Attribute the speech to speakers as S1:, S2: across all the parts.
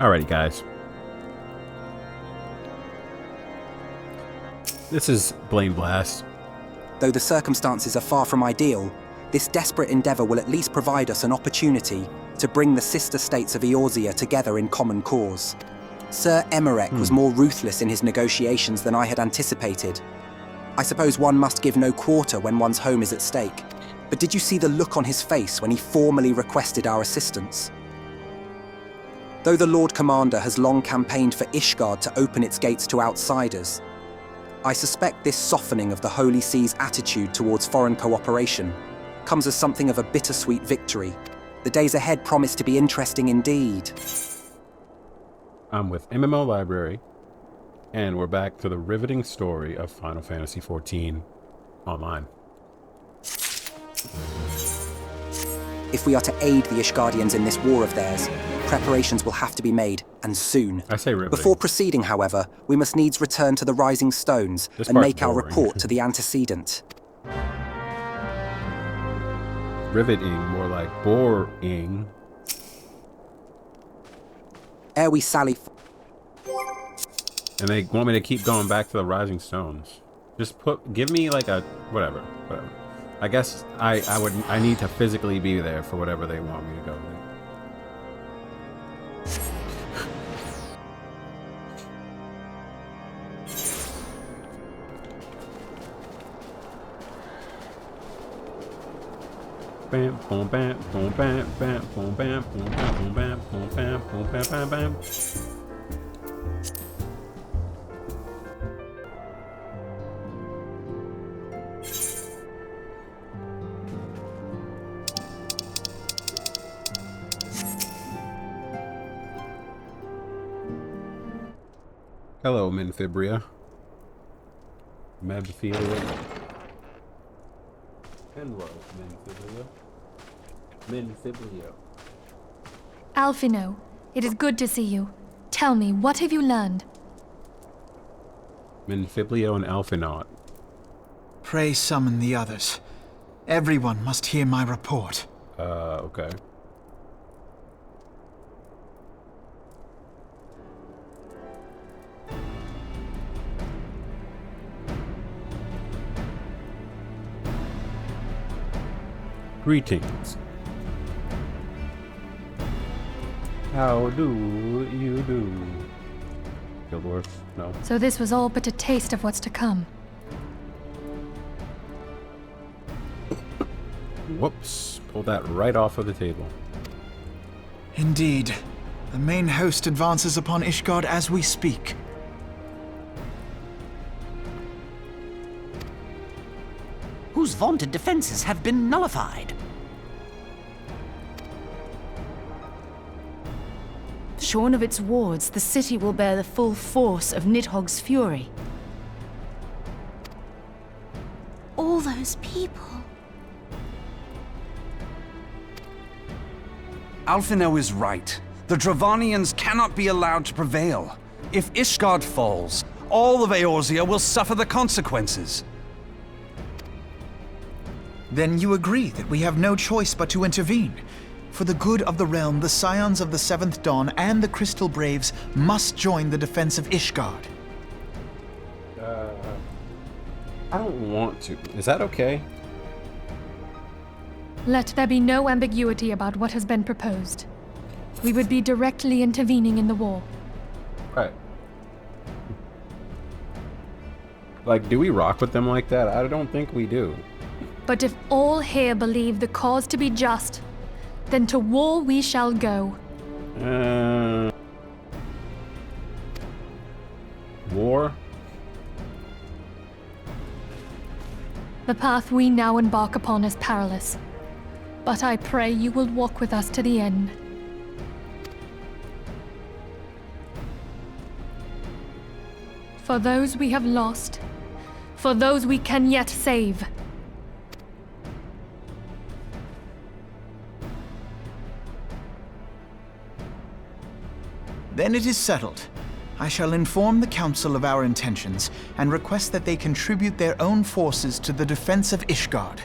S1: Alrighty, guys. This is Blame Blast.
S2: Though the circumstances are far from ideal, this desperate endeavour will at least provide us an opportunity to bring the sister states of Eorzea together in common cause. Sir Emerek was more ruthless in his negotiations than I had anticipated. I suppose one must give no quarter when one's home is at stake. But did you see the look on his face when he formally requested our assistance? Though the Lord Commander has long campaigned for Ishgard to open its gates to outsiders, I suspect this softening of the Holy See's attitude towards foreign cooperation comes as something of a bittersweet victory. The days ahead promise to be interesting indeed.
S1: I'm with MMO Library, and we're back to the riveting story of Final Fantasy XIV Online.
S2: If we are to aid the Ishgardians in this war of theirs, preparations will have to be made, and soon.
S1: I say riveting.
S2: Before proceeding, however, we must needs return to the Rising Stones and make our report to the antecedent.
S1: Riveting, more like boring.
S2: Ere we sally...
S1: And they want me to keep going back to the Rising Stones. Just give me like a, whatever. I guess I need to physically be there for whatever they want me to go there. Bam, boom, bam, boom, bam, bam, boom, bam, boom, bam, boom, bam, boom, bam, boom, bam, bam, bam. Hello, Minfibria. Mebphilia. Hello, Minfibria. Minfiblio.
S3: Alphino, it is good to see you. Tell me, what have you learned?
S1: Minfiblio and Alphinaut.
S4: Pray summon the others. Everyone must hear my report.
S1: Okay. Greetings. How do you do? Guildworth? No.
S3: So this was all but a taste of what's to come.
S1: Whoops. Pulled that right off of the table.
S4: Indeed. The main host advances upon Ishgard as we speak.
S5: Whose vaunted defenses have been nullified.
S6: Shorn of its wards, the city will bear the full force of Nidhogg's fury.
S7: All those people.
S8: Alphino is right. The Dravanians cannot be allowed to prevail. If Ishgard falls, all of Eorzea will suffer the consequences.
S4: Then you agree that we have no choice but to intervene. For the good of the realm, the Scions of the Seventh Dawn and the Crystal Braves must join the defense of Ishgard.
S1: I don't want to. Is that okay?
S3: Let there be no ambiguity about what has been proposed. We would be directly intervening in the war.
S1: Right. Like, do we rock with them like that? I don't think we do.
S3: But if all here believe the cause to be just, then to war we shall go.
S1: War?
S3: The path we now embark upon is perilous, but I pray you will walk with us to the end. For those we have lost, for those we can yet save.
S4: Then it is settled. I shall inform the Council of our intentions and request that they contribute their own forces to the defense of Ishgard.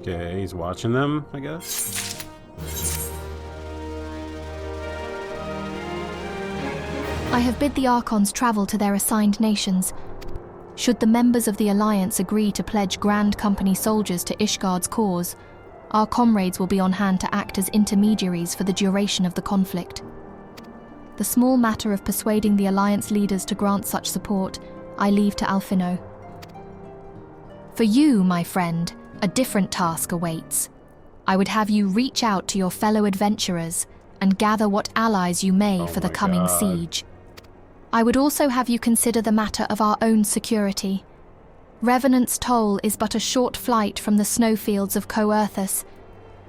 S1: Okay, he's watching them, I guess.
S3: I have bid the Archons travel to their assigned nations. Should the members of the Alliance agree to pledge Grand Company soldiers to Ishgard's cause, our comrades will be on hand to act as intermediaries for the duration of the conflict. The small matter of persuading the Alliance leaders to grant such support, I leave to Alfino. For you, my friend, a different task awaits. I would have you reach out to your fellow adventurers and gather what allies you may for the coming siege. I would also have you consider the matter of our own security. Revenant's Toll is but a short flight from the snowfields of Coerthas.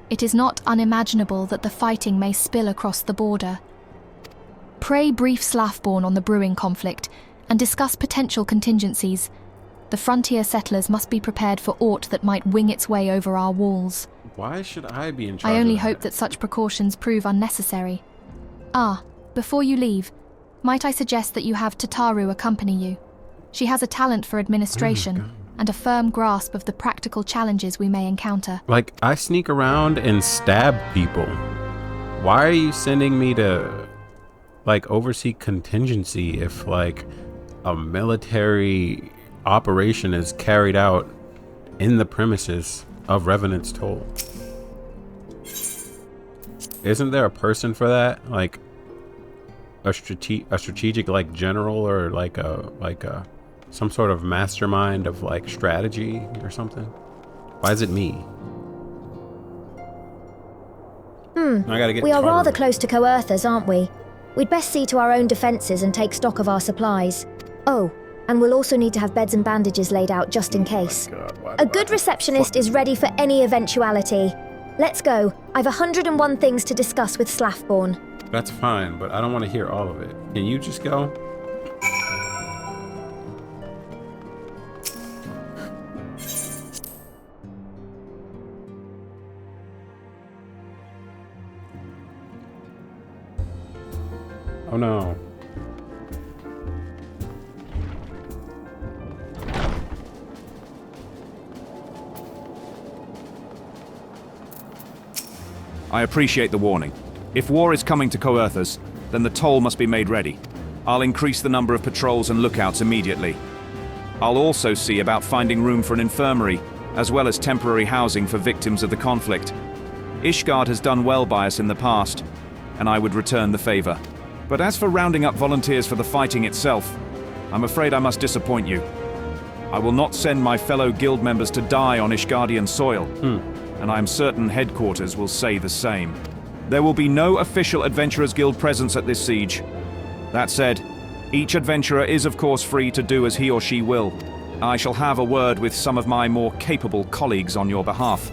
S3: It is not unimaginable that the fighting may spill across the border. Pray brief Slaffborn on the brewing conflict and discuss potential contingencies. The frontier settlers must be prepared for aught that might wing its way over our walls.
S1: Why should I be in charge
S3: I only
S1: of
S3: hope that such precautions prove unnecessary. Ah, before you leave, might I suggest that you have Tataru accompany you? She has a talent for administration and a firm grasp of the practical challenges we may encounter.
S1: Like, I sneak around and stab people. Why are you sending me to, like, oversee contingency if, like, a military operation is carried out in the premises of Revenant's Toll? Isn't there a person for that? Like, a strategic, like, general, or like a some sort of mastermind of, like, strategy or something? Why is it me? I gotta get
S9: We are
S1: Tataru.
S9: rather close to Coerthas, aren't we? We'd best see to our own defences and take stock of our supplies. Oh, and we'll also need to have beds and bandages laid out just in case. A good receptionist is ready for any eventuality. Let's go. I've 101 things to discuss with Slaffborn.
S1: That's fine, but I don't want to hear all of it. Can you just go? Oh no.
S10: I appreciate the warning. If war is coming to Coerthas, then the toll must be made ready. I'll increase the number of patrols and lookouts immediately. I'll also see about finding room for an infirmary, as well as temporary housing for victims of the conflict. Ishgard has done well by us in the past, and I would return the favor. But as for rounding up volunteers for the fighting itself, I'm afraid I must disappoint you. I will not send my fellow guild members to die on Ishgardian soil, and I am certain headquarters will say the same. There will be no official Adventurers Guild presence at this siege. That said, each adventurer is of course free to do as he or she will. I shall have a word with some of my more capable colleagues on your behalf,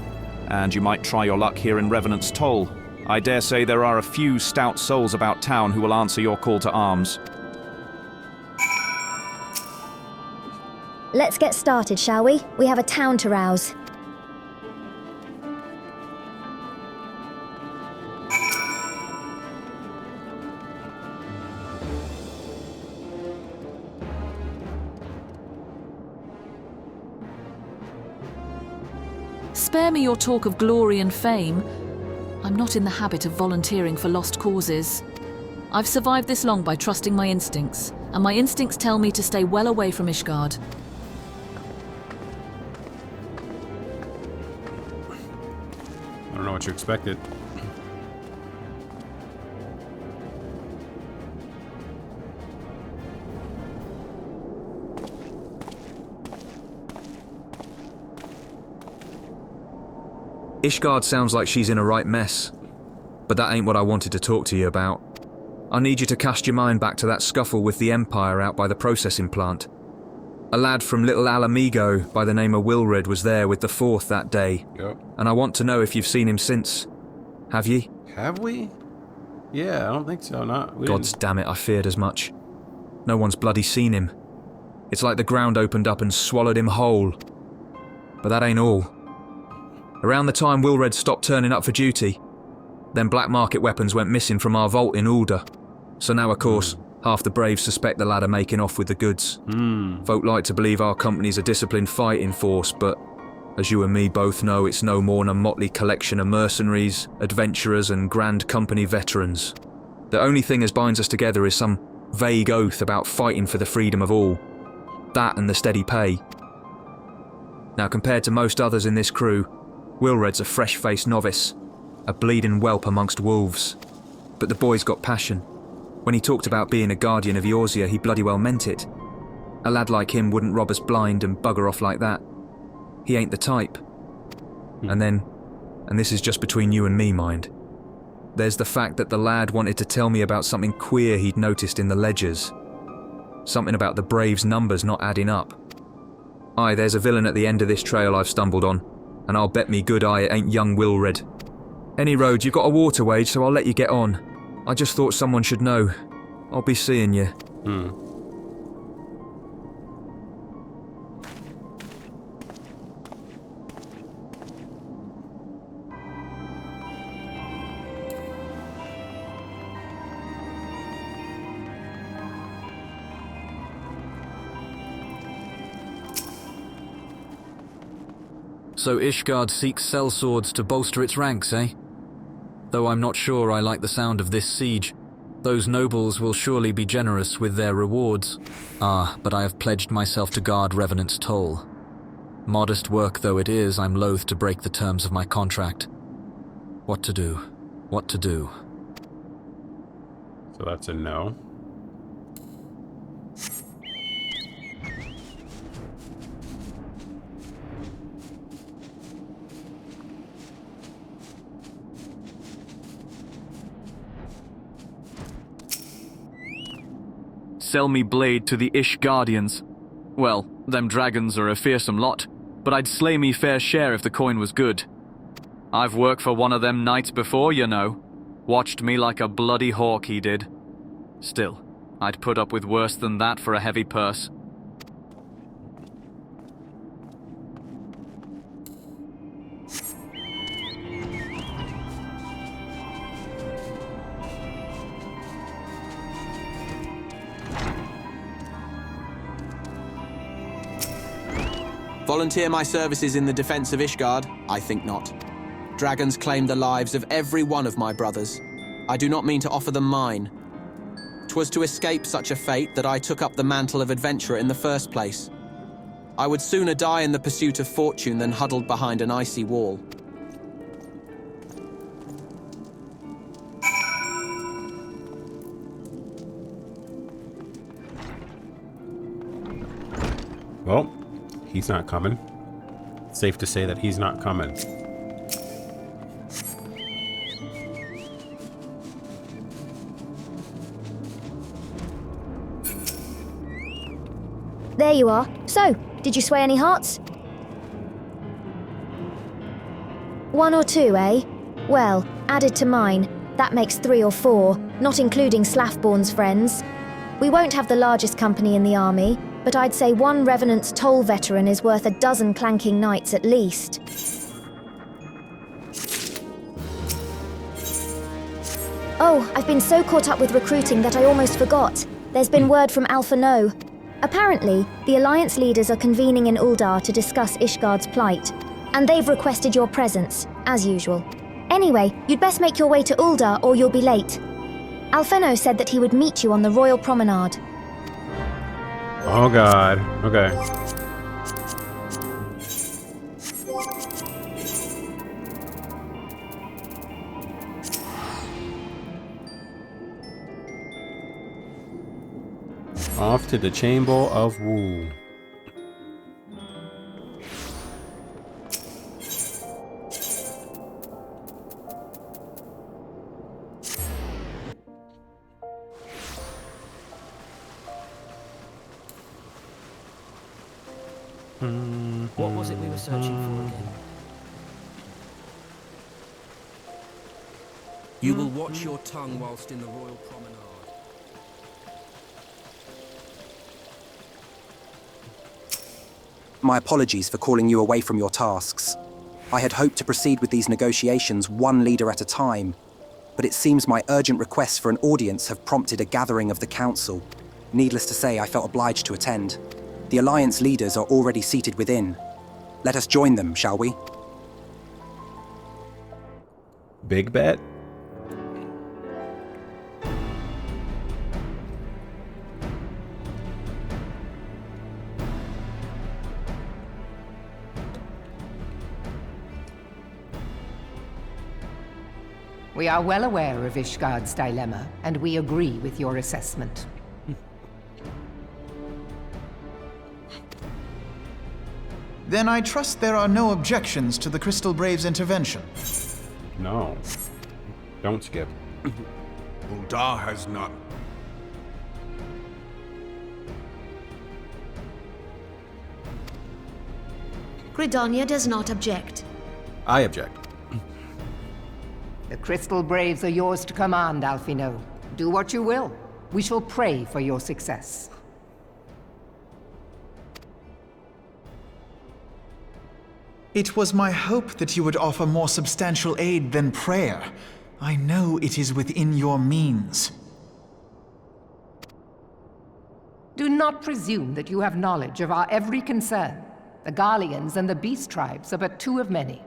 S10: and you might try your luck here in Revenant's Toll. I dare say there are a few stout souls about town who will answer your call to arms.
S9: Let's get started, shall we? We have a town to rouse.
S11: Spare me your talk of glory and fame. I'm not in the habit of volunteering for lost causes. I've survived this long by trusting my instincts, and my instincts tell me to stay well away from Ishgard.
S1: I don't know what you expected.
S12: Ishgard sounds like she's in a right mess, but that ain't what I wanted to talk to you about. I need you to cast your mind back to that scuffle with the Empire out by the processing plant. A lad from Little Alamigo by the name of Wilred was there with the 4th that day, and I want to know if you've seen him since. Have ye?
S1: Have we? Yeah, I don't think so.
S12: Gods damn it, I feared as much. No one's bloody seen him. It's like the ground opened up and swallowed him whole. But that ain't all. Around the time Wilred stopped turning up for duty, then black market weapons went missing from our vault in Alder. So now, of course, half the Braves suspect the lad of making off with the goods. Folk like to believe our company's a disciplined fighting force, but As you and me both know, it's no more than a motley collection of mercenaries, adventurers and Grand Company veterans. The only thing that binds us together is some vague oath about fighting for the freedom of all. That and the steady pay. Now, compared to most others in this crew, Wilred's a fresh-faced novice, a bleeding whelp amongst wolves. But the boy's got passion. When he talked about being a guardian of Eorzea, he bloody well meant it. A lad like him wouldn't rob us blind and bugger off like that. He ain't the type. And this is just between you and me, mind. There's the fact that the lad wanted to tell me about something queer he'd noticed in the ledgers. Something about the Braves' numbers not adding up. Aye, there's a villain at the end of this trail I've stumbled on, and I'll bet me good eye it ain't young Wilred. Any road, you've got a water wage, so I'll let you get on. I just thought someone should know. I'll be seeing you.
S13: So Ishgard seeks sellswords to bolster its ranks, eh? Though I'm not sure I like the sound of this siege. Those nobles will surely be generous with their rewards. Ah, but I have pledged myself to guard Revenant's toll. Modest work though it is, I'm loath to break the terms of my contract. What to do? What to do?
S1: So that's a no.
S14: Sell me blade to the Ish Guardians. Well, them dragons are a fearsome lot, but I'd slay me fair share if the coin was good. I've worked for one of them knights before, you know. Watched me like a bloody hawk, he did. Still, I'd put up with worse than that for a heavy purse.
S15: Volunteer my services in the defense of Ishgard? I think not. Dragons claim the lives of every one of my brothers. I do not mean to offer them mine. 'Twas to escape such a fate that I took up the mantle of adventurer in the first place. I would sooner die in the pursuit of fortune than huddled behind an icy wall.
S1: Well, he's not coming. It's safe to say that he's not coming.
S9: There you are. So, did you sway any hearts? One or two, eh? Well, added to mine, that makes 3 or 4, not including Slaffborn's friends. We won't have the largest company in the army, but I'd say one Revenant's toll veteran is worth a dozen clanking knights at least. Oh, I've been so caught up with recruiting that I almost forgot. There's been word from Alpha No. Apparently, the Alliance leaders are convening in Uldar to discuss Ishgard's plight, and they've requested your presence, as usual. Anyway, you'd best make your way to Uldar or you'll be late. Alpheno said that he would meet you on the Royal Promenade.
S1: Oh god. Okay. Off to the Chamber of Wu.
S5: What was it we were searching for again? You will watch your tongue whilst in the Royal Promenade.
S2: My apologies for calling you away from your tasks. I had hoped to proceed with these negotiations one leader at a time, but it seems my urgent requests for an audience have prompted a gathering of the council. Needless to say, I felt obliged to attend. The Alliance leaders are already seated within. Let us join them, shall we?
S1: Big bet?
S16: We are well aware of Ishgard's dilemma, and we agree with your assessment.
S4: Then I trust there are no objections to the Crystal Braves' intervention.
S1: No. Don't skip.
S17: Uldar has none.
S7: Gridania does not object.
S1: I object.
S16: The Crystal Braves are yours to command, Alphino. Do what you will. We shall pray for your success.
S4: It was my hope that you would offer more substantial aid than prayer. I know it is within your means.
S16: Do not presume that you have knowledge of our every concern. The Garleans and the Beast Tribes are but two of many.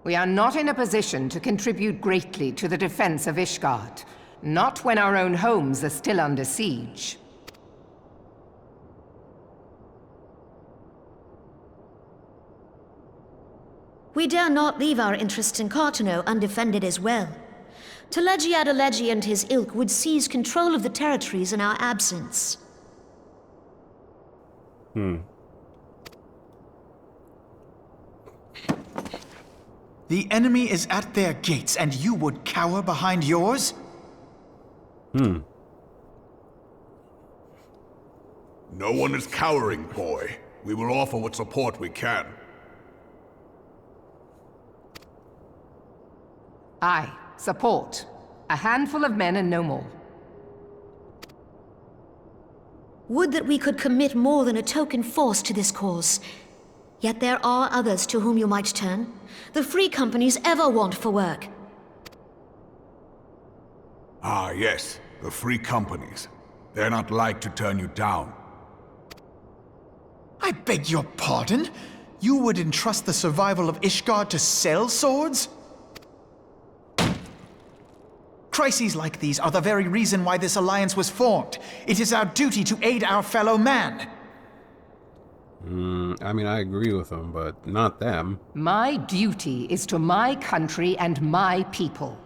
S16: We are not in a position to contribute greatly to the defense of Ishgard, not when our own homes are still under siege.
S7: We dare not leave our interests in Cartano undefended as well. Telegi Adalegi and his ilk would seize control of the territories in our absence.
S4: The enemy is at their gates, and you would cower behind yours?
S17: No one is cowering, boy. We will offer what support we can.
S16: Aye, support. A handful of men and no more.
S7: Would that we could commit more than a token force to this cause. Yet there are others to whom you might turn. The free companies ever want for work.
S17: Ah, yes. The free companies. They're not like to turn you down.
S4: I beg your pardon? You would entrust the survival of Ishgard to sell swords? Crises like these are the very reason why this alliance was formed. It is our duty to aid our fellow man.
S1: I mean, I agree with them, but not them.
S16: My duty is to my country and my people.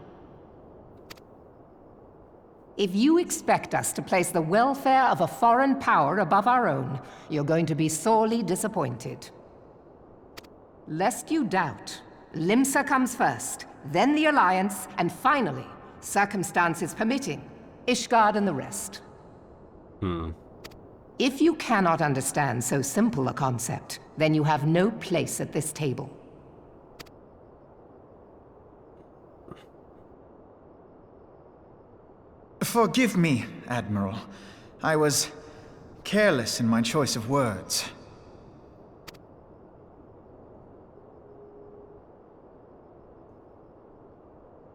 S16: If you expect us to place the welfare of a foreign power above our own, you're going to be sorely disappointed. Lest you doubt, Limsa comes first, then the Alliance, and finally, circumstances permitting, Ishgard and the rest. If you cannot understand so simple a concept, then you have no place at this table.
S4: Forgive me, Admiral. I was careless in my choice of words.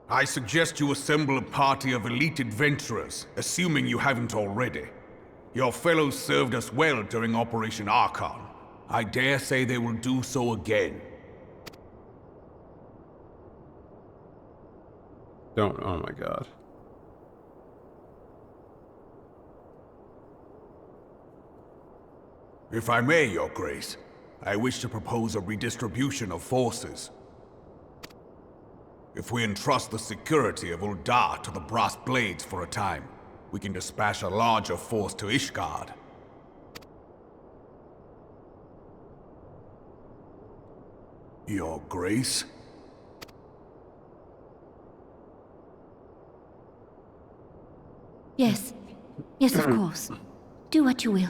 S17: I suggest you assemble a party of elite adventurers, assuming you haven't already. Your fellows served us well during Operation Archon. I dare say they will do so again.
S1: Don't, oh my god.
S17: If I may, Your Grace, I wish to propose a redistribution of forces. If we entrust the security of Uldar to the Brass Blades for a time, we can dispatch a larger force to Ishgard. Your Grace?
S7: Yes. Yes, of course. Do what you will.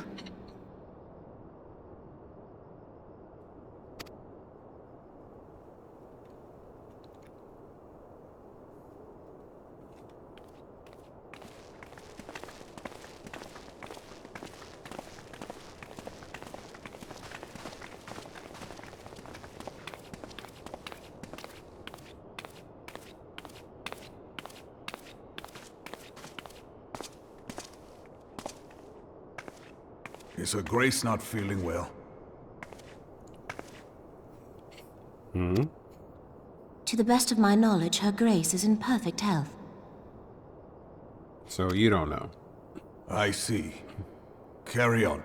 S17: Is Her Grace not feeling well?
S1: Hmm?
S7: To the best of my knowledge, Her Grace is in perfect health.
S1: So you don't know.
S17: I see. Carry on.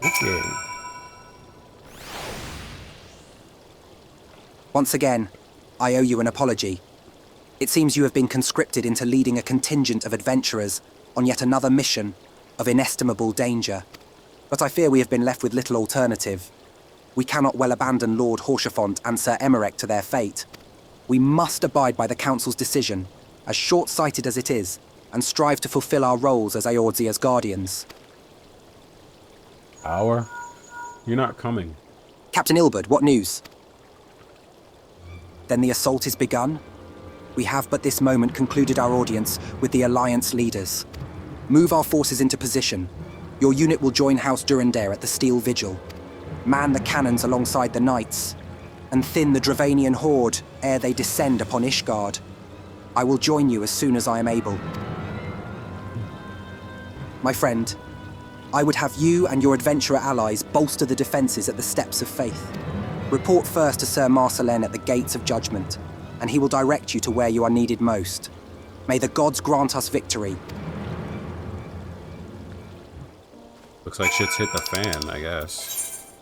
S1: Okay.
S2: Once again, I owe you an apology. It seems you have been conscripted into leading a contingent of adventurers on yet another mission of inestimable danger. But I fear we have been left with little alternative. We cannot well abandon Lord Horchefont and Sir Emmerich to their fate. We must abide by the Council's decision, as short-sighted as it is, and strive to fulfill our roles as Eorzea's guardians.
S1: You're not coming.
S2: Captain Ilbert, what news? Then the assault is begun? We have but this moment concluded our audience with the Alliance leaders. Move our forces into position. Your unit will join House Durandare at the Steel Vigil. Man the cannons alongside the knights, and thin the Dravanian horde ere they descend upon Ishgard. I will join you as soon as I am able. My friend, I would have you and your adventurer allies bolster the defences at the Steps of Faith. Report first to Sir Marcelin at the Gates of Judgment, and he will direct you to where you are needed most. May the gods grant us victory.
S1: Looks like shit's hit the fan, I guess.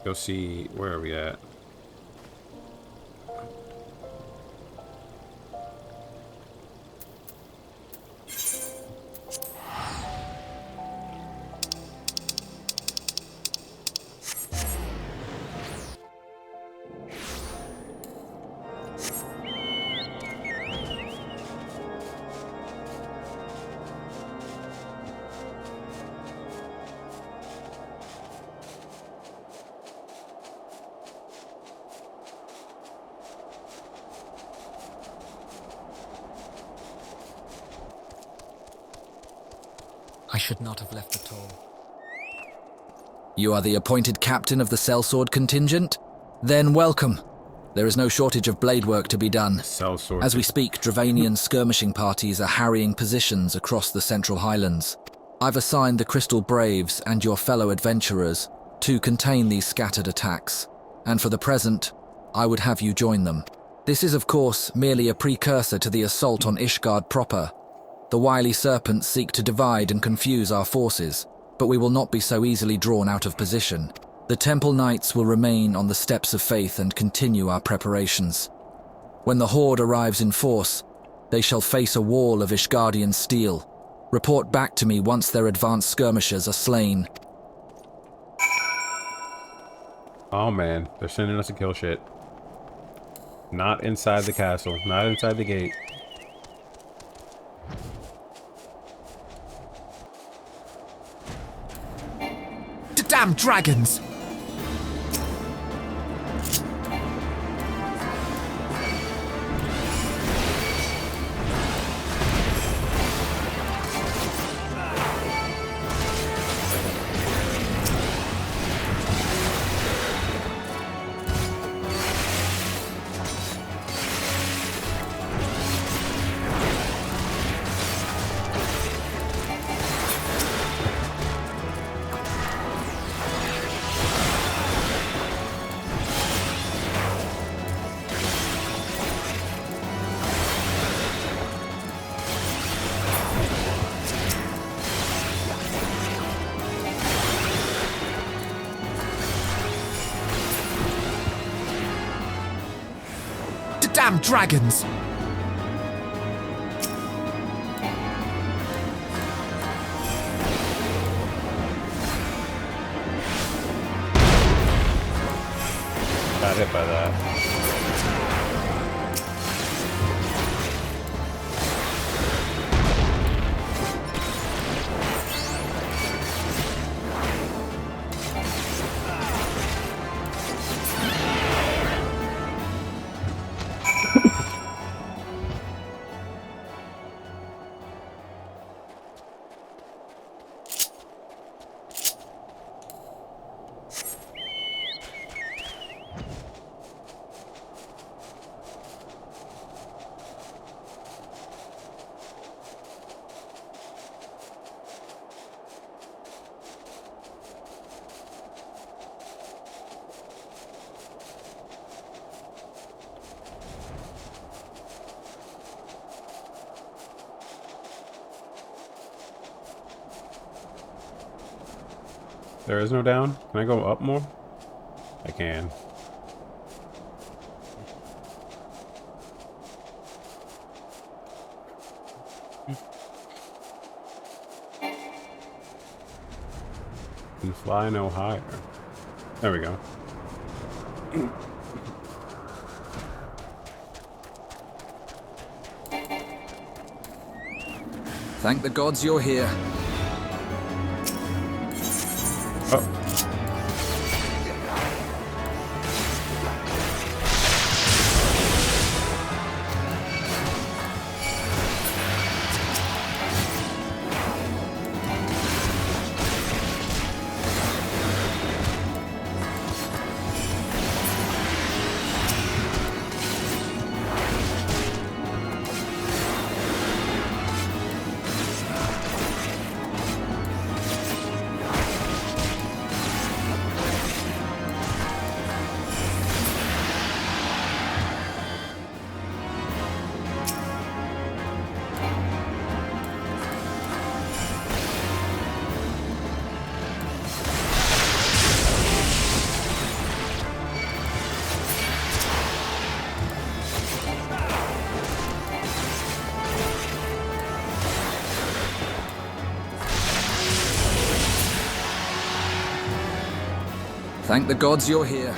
S1: Go see, where are we at?
S18: I should not have left at all. You are the appointed captain of the sellsword contingent? Then welcome. There is no shortage of blade work to be done.
S1: Sellsword.
S18: As we speak, Dravanian skirmishing parties are harrying positions across the Central Highlands. I've assigned the Crystal Braves and your fellow adventurers to contain these scattered attacks, and for the present, I would have you join them. This is, of course, merely a precursor to the assault on Ishgard proper. The wily serpents seek to divide and confuse our forces, but we will not be so easily drawn out of position. The Temple Knights will remain on the Steps of Faith and continue our preparations. When the Horde arrives in force, they shall face a wall of Ishgardian steel. Report back to me once their advanced skirmishers are slain.
S1: Oh man, they're sending us to kill shit. Not inside the castle, not inside the gate.
S4: The damn dragons! Damn dragons!
S1: Got hit by that. There is no down? Can I go up more? I can. Can fly no higher. There we go.
S18: Thank the gods you're here.
S1: Oh.
S18: Thank the gods you're here.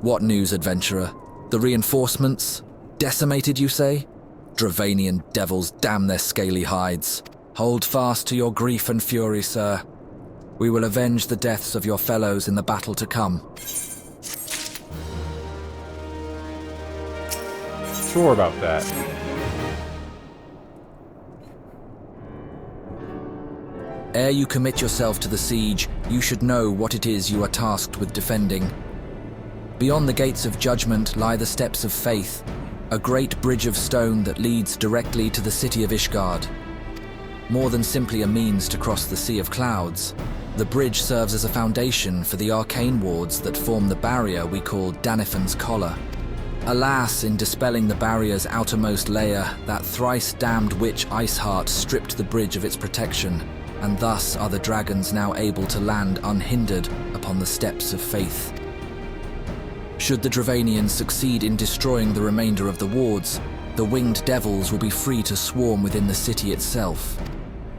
S18: What news, adventurer? The reinforcements? Decimated, you say? Dravanian devils damn their scaly hides. Hold fast to your grief and fury, sir. We will avenge the deaths of your fellows in the battle to come.
S1: Sure about that.
S18: Ere you commit yourself to the siege, you should know what it is you are tasked with defending. Beyond the gates of judgment lie the steps of faith, a great bridge of stone that leads directly to the city of Ishgard. More than simply a means to cross the Sea of Clouds, the bridge serves as a foundation for the arcane wards that form the barrier we call Danifan's Collar. Alas, in dispelling the barrier's outermost layer, that thrice-damned witch Iceheart stripped the bridge of its protection, and thus are the dragons now able to land unhindered upon the steps of faith. Should the Dravanians succeed in destroying the remainder of the wards, the winged devils will be free to swarm within the city itself.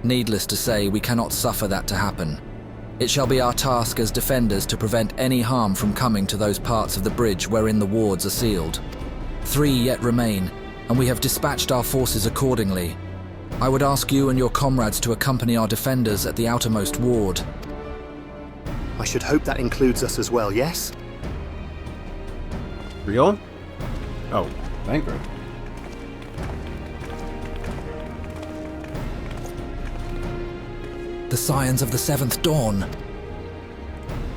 S18: Needless to say, we cannot suffer that to happen. It shall be our task as defenders to prevent any harm from coming to those parts of the bridge wherein the wards are sealed. 3 yet remain, and we have dispatched our forces accordingly. I would ask you and your comrades to accompany our defenders at the outermost ward.
S19: I should hope that includes us as well, yes?
S1: Real? Oh, thank you.
S18: The Scions of the Seventh Dawn.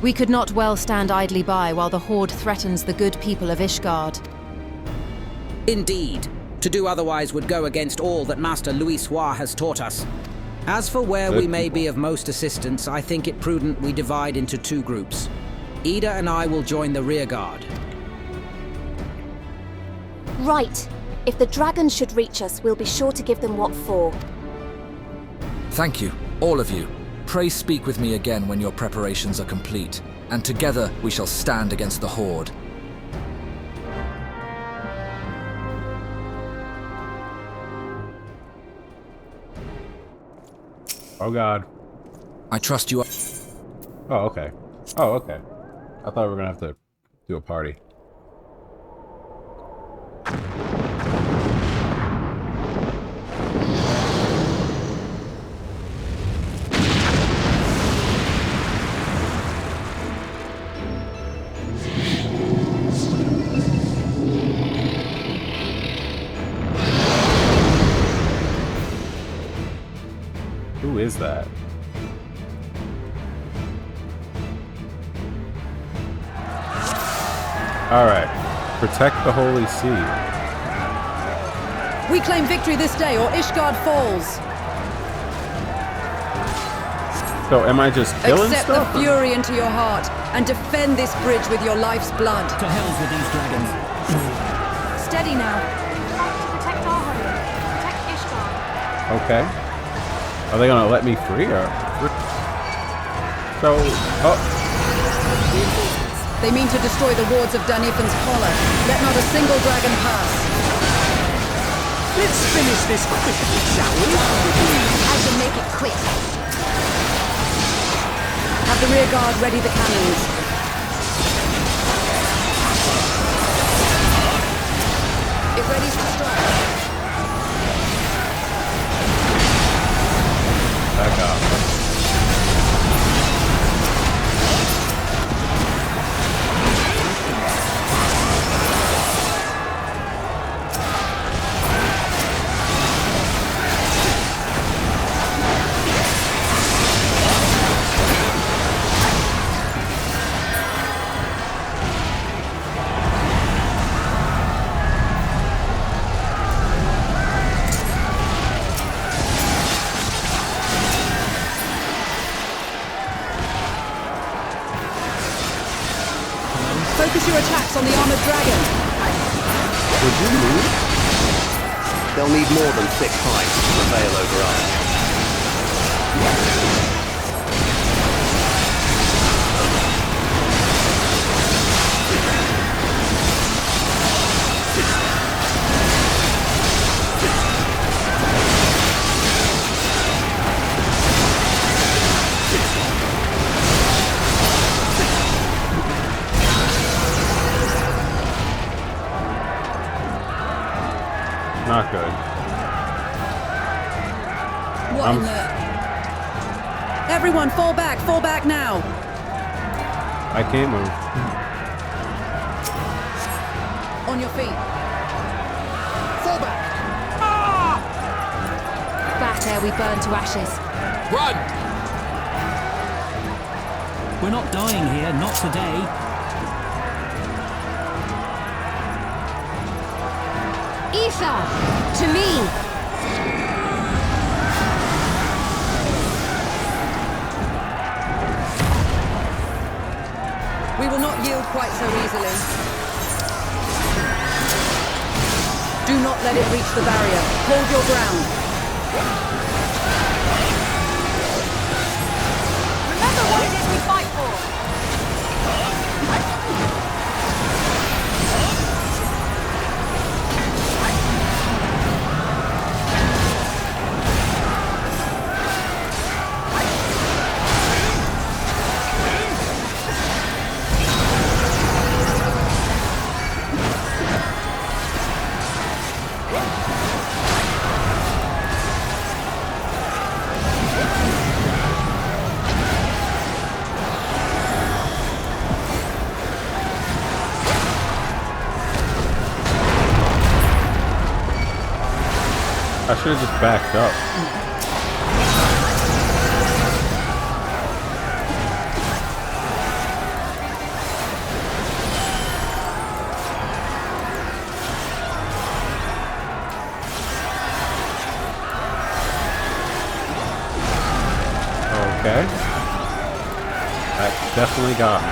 S6: We could not well stand idly by while the Horde threatens the good people of Ishgard.
S5: Indeed. To do otherwise would go against all that Master Louis Soir has taught us. As for where we may be of most assistance, I think it prudent we divide into 2 groups. Ida and I will join the rear guard.
S20: Right. If the dragons should reach us, we'll be sure to give them what for.
S18: Thank you, all of you. Pray speak with me again when your preparations are complete, and together we shall stand against the Horde.
S1: Oh god.
S18: I trust you.
S1: Oh, okay. Oh, okay. I thought we were gonna have to do a party. Who is that? Alright. Protect the Holy See.
S6: We claim victory this day, or Ishgard falls.
S1: So am I just killing
S6: Accept
S1: stuff?
S6: the fury into your heart and defend this bridge with your life's blood.
S21: To hells with these dragons.
S6: Steady now.
S3: To protect our home. Protect Ishgard.
S1: Okay. Are they gonna let me free or? So, oh.
S6: They mean to destroy the wards of Danifan's collar. Let not a single dragon pass.
S21: Let's finish this quickly, shall we?
S7: I can make it quick.
S6: Have the rear guard ready the cannons. It readies to strike.
S1: Back up.
S6: Focus your attacks on the armored dragon.
S19: Would you move? They'll need more than thick hide to prevail over us.
S1: Not good.
S6: What in the... Everyone, fall back now.
S1: I can't move.
S6: On your feet.
S21: Fall back!
S7: That air we burn to ashes.
S21: Run! We're not dying here, not today.
S7: Ether! To me!
S6: We will not yield quite so easily. Do not let it reach the barrier. Hold your ground.
S3: Remember what it is we fight for!
S1: I should have just backed up. Okay. That definitely got me.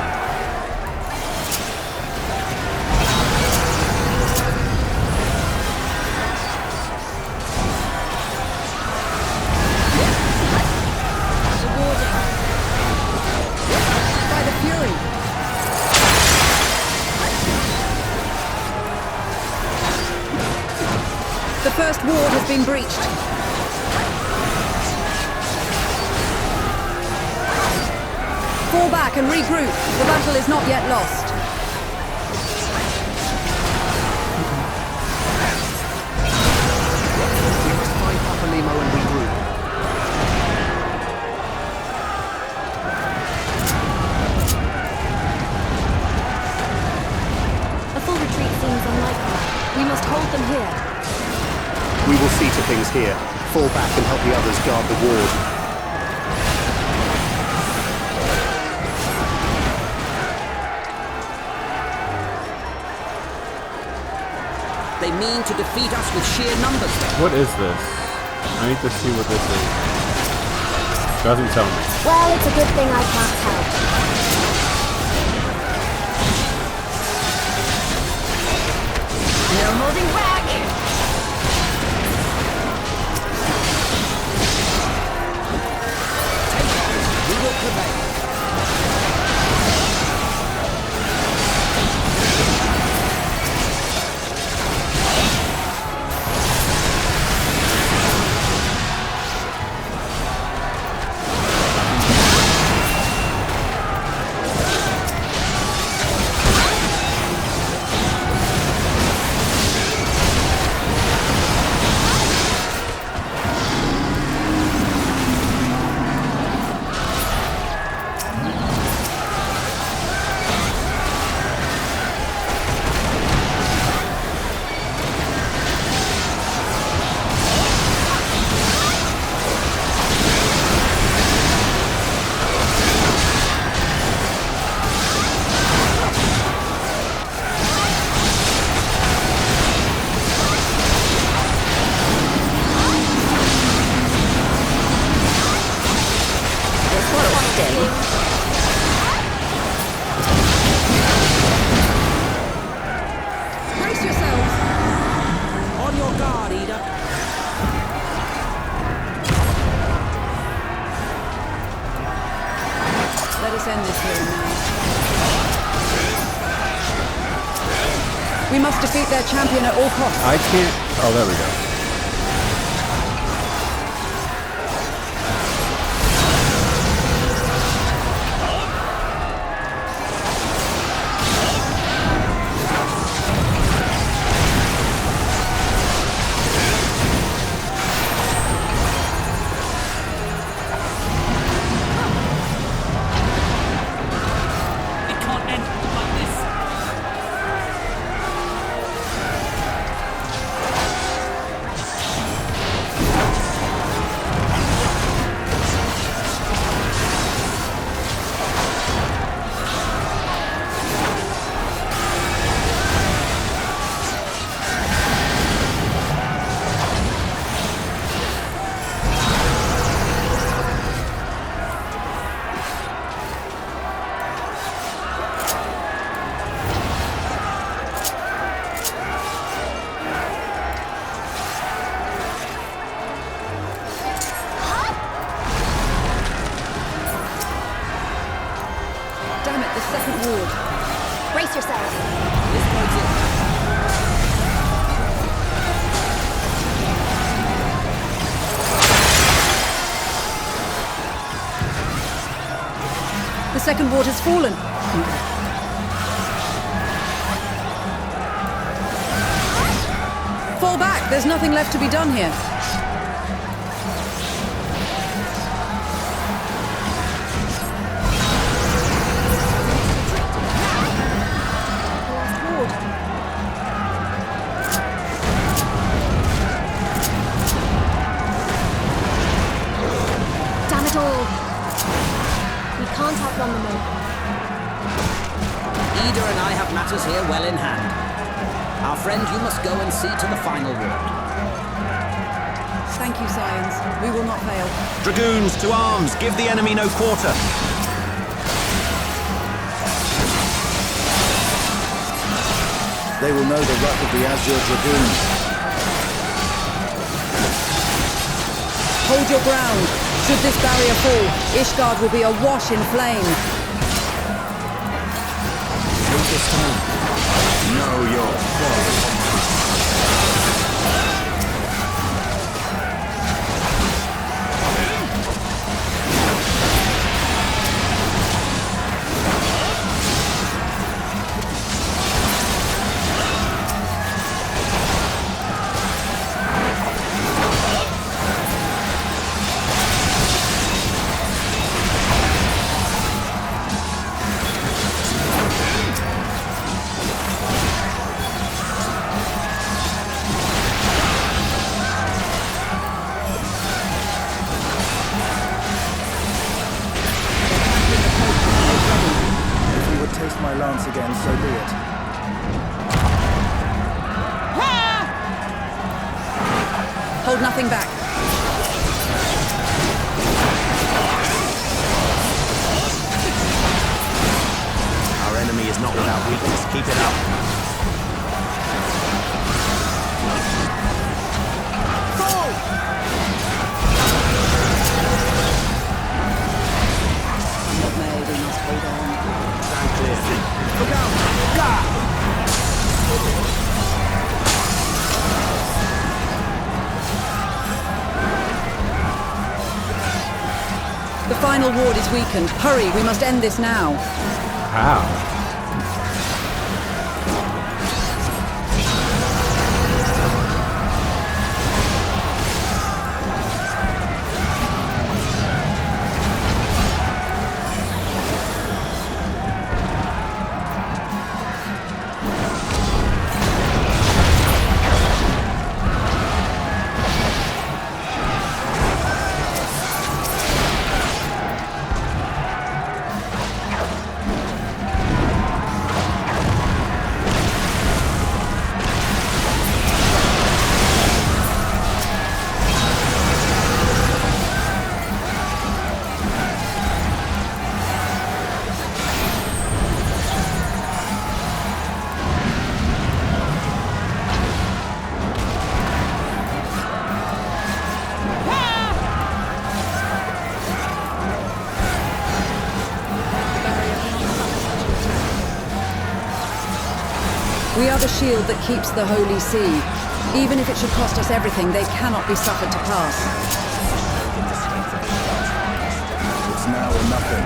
S6: The first ward has been breached.
S8: back and regroup. The battle is not yet lost.
S19: We must find Papa Lemo and regroup.
S20: A full retreat seems unlikely. We must hold them here.
S19: We will see to things here. Fall back and help the others guard the ward.
S5: They mean to defeat us with sheer numbers.
S1: What is this? I need to see what this is. Doesn't tell me.
S9: Well, it's a good thing I can't help.
S8: No holding back!
S5: We will prevail.
S8: Brace yourselves!
S5: On your guard, Ida.
S8: Let us end this here and now. We must defeat their champion at all costs.
S1: I can't. Oh, there we go.
S21: It can't end like this.
S8: Damn it, the second ward.
S9: Brace yourselves.
S5: This point's it.
S8: The second ward has fallen. Fall back, there's nothing left to be done here.
S9: Damn it all. We can't outrun them all.
S5: Ida and I have matters here well in hand. Our friend, you must go and see to the final ward.
S8: Thank you, Scions. We will not fail.
S22: Dragoons, to arms! Give the enemy no quarter!
S23: They will know the wrath of the Azure Dragoons.
S8: Hold your ground. Should this barrier fall, Ishgard will be awash in flame.
S23: Take this time. Know your folly. lance again, so be it.
S8: Hold nothing back.
S22: Our enemy is not without weakness. Keep it up. Stand clear. Look out! Gah!
S8: The final ward is weakened. Hurry, we must end this now.
S1: How?
S8: We are the shield that keeps the Holy See. Even if it should cost us everything, they cannot be suffered to pass.
S23: It's now or nothing.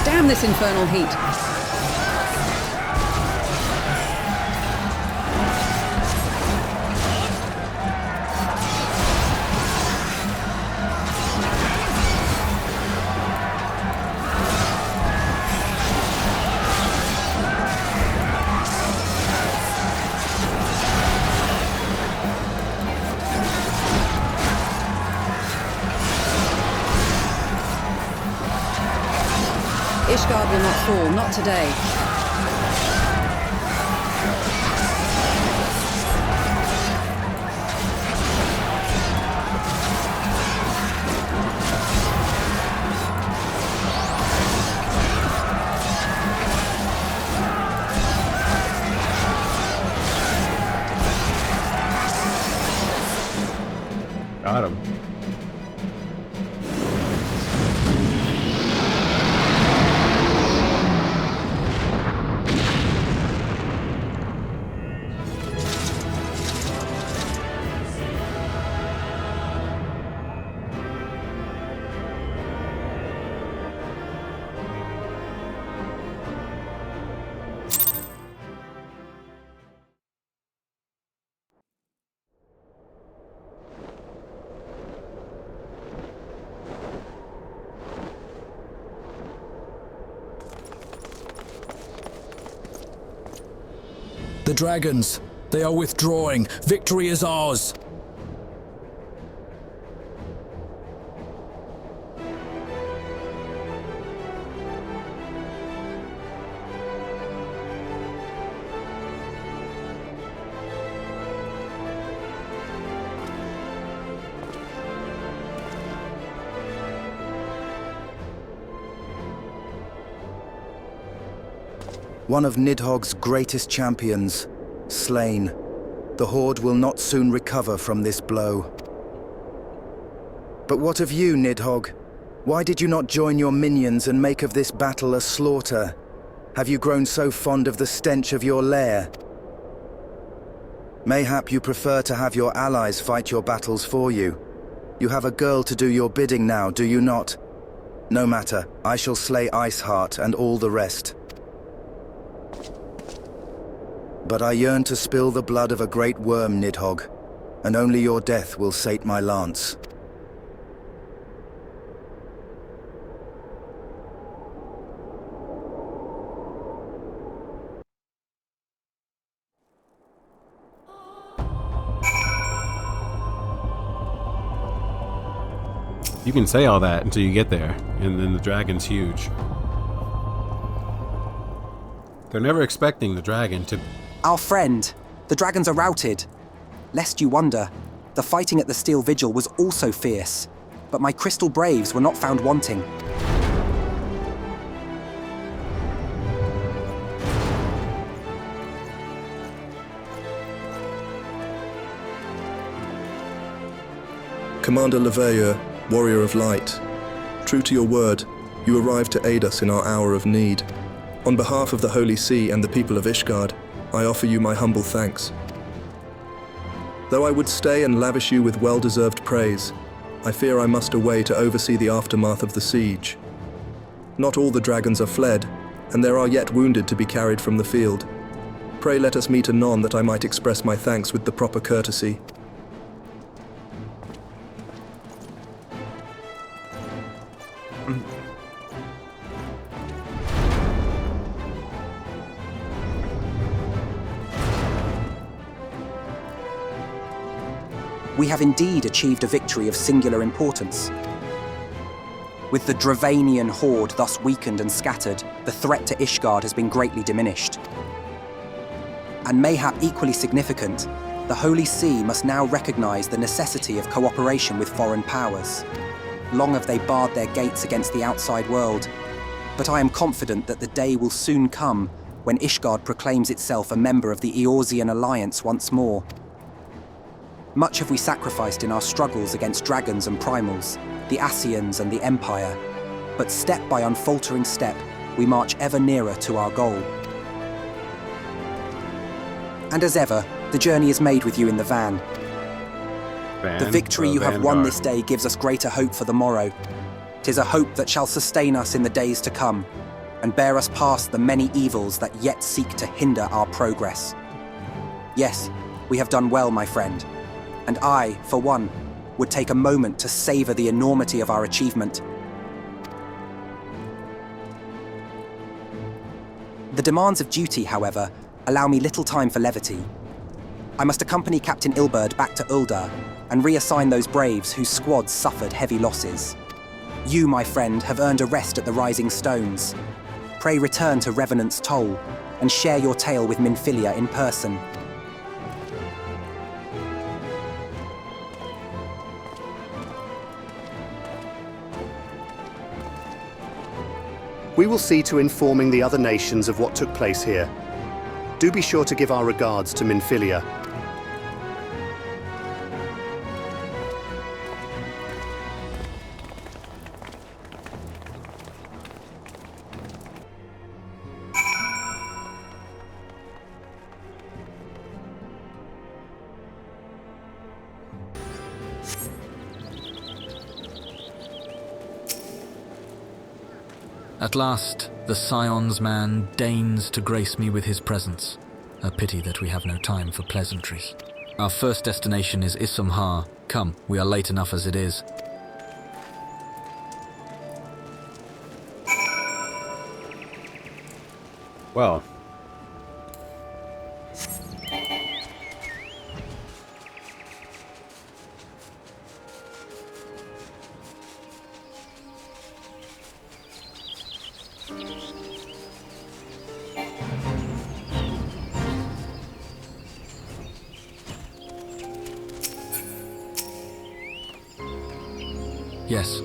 S8: Damn this infernal heat. Ishgard will not fall, not today.
S1: Got him.
S18: The dragons! They are withdrawing! Victory is ours!
S23: One of Nidhogg's greatest champions, slain. The Horde will not soon recover from this blow. But what of you, Nidhogg? Why did you not join your minions and make of this battle a slaughter? Have you grown so fond of the stench of your lair? Mayhap you prefer to have your allies fight your battles for you. You have a girl to do your bidding now, do you not? No matter, I shall slay Iceheart and all the rest. But I yearn to spill the blood of a great worm, Nidhogg, and only your death will sate my lance.
S1: You can say all that until you get there, and then the dragon's huge. They're never expecting the dragon to...
S2: Our friend, the dragons are routed. Lest you wonder, the fighting at the Steel Vigil was also fierce, but my Crystal Braves were not found wanting.
S10: Commander Leveilleur, Warrior of Light, true to your word, you arrived to aid us in our hour of need. On behalf of the Holy See and the people of Ishgard, I offer you my humble thanks. Though I would stay and lavish you with well-deserved praise, I fear I must away to oversee the aftermath of the siege. Not all the dragons are fled, and there are yet wounded to be carried from the field. Pray let us meet anon that I might express my thanks with the proper courtesy.
S2: We have indeed achieved a victory of singular importance. With the Dravanian horde thus weakened and scattered, the threat to Ishgard has been greatly diminished. And mayhap equally significant, the Holy See must now recognize the necessity of cooperation with foreign powers. Long have they barred their gates against the outside world, but I am confident that the day will soon come when Ishgard proclaims itself a member of the Eorzean Alliance once more. Much have we sacrificed in our struggles against dragons and primals, the Ascians and the Empire, but step by unfaltering step, we march ever nearer to our goal. And as ever, the journey is made with you in the van. The victory you have won this day gives us greater hope for the morrow. 'Tis a hope that shall sustain us in the days to come, and bear us past the many evils that yet seek to hinder our progress. Yes, we have done well, my friend. And I, for one, would take a moment to savor the enormity of our achievement. The demands of duty, however, allow me little time for levity. I must accompany Captain Ilberd back to Uldar and reassign those braves whose squads suffered heavy losses. You, my friend, have earned a rest at the Rising Stones. Pray return to Revenant's Toll and share your tale with Minfilia in person.
S19: We will see to informing the other nations of what took place here. Do be sure to give our regards to Minfilia.
S13: At last, the Scion's man deigns to grace me with his presence. A pity that we have no time for pleasantries. Our first destination is Isumhar. Come, we are late enough as it is.
S1: Well.
S13: Yes,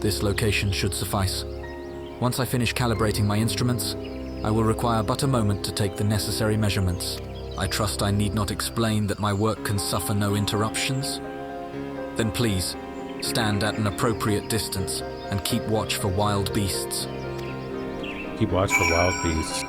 S13: this location should suffice. Once I finish calibrating my instruments, I will require but a moment to take the necessary measurements. I trust I need not explain that my work can suffer no interruptions? Then please, stand at an appropriate distance and keep watch for wild beasts.
S1: Keep watch for wild beasts.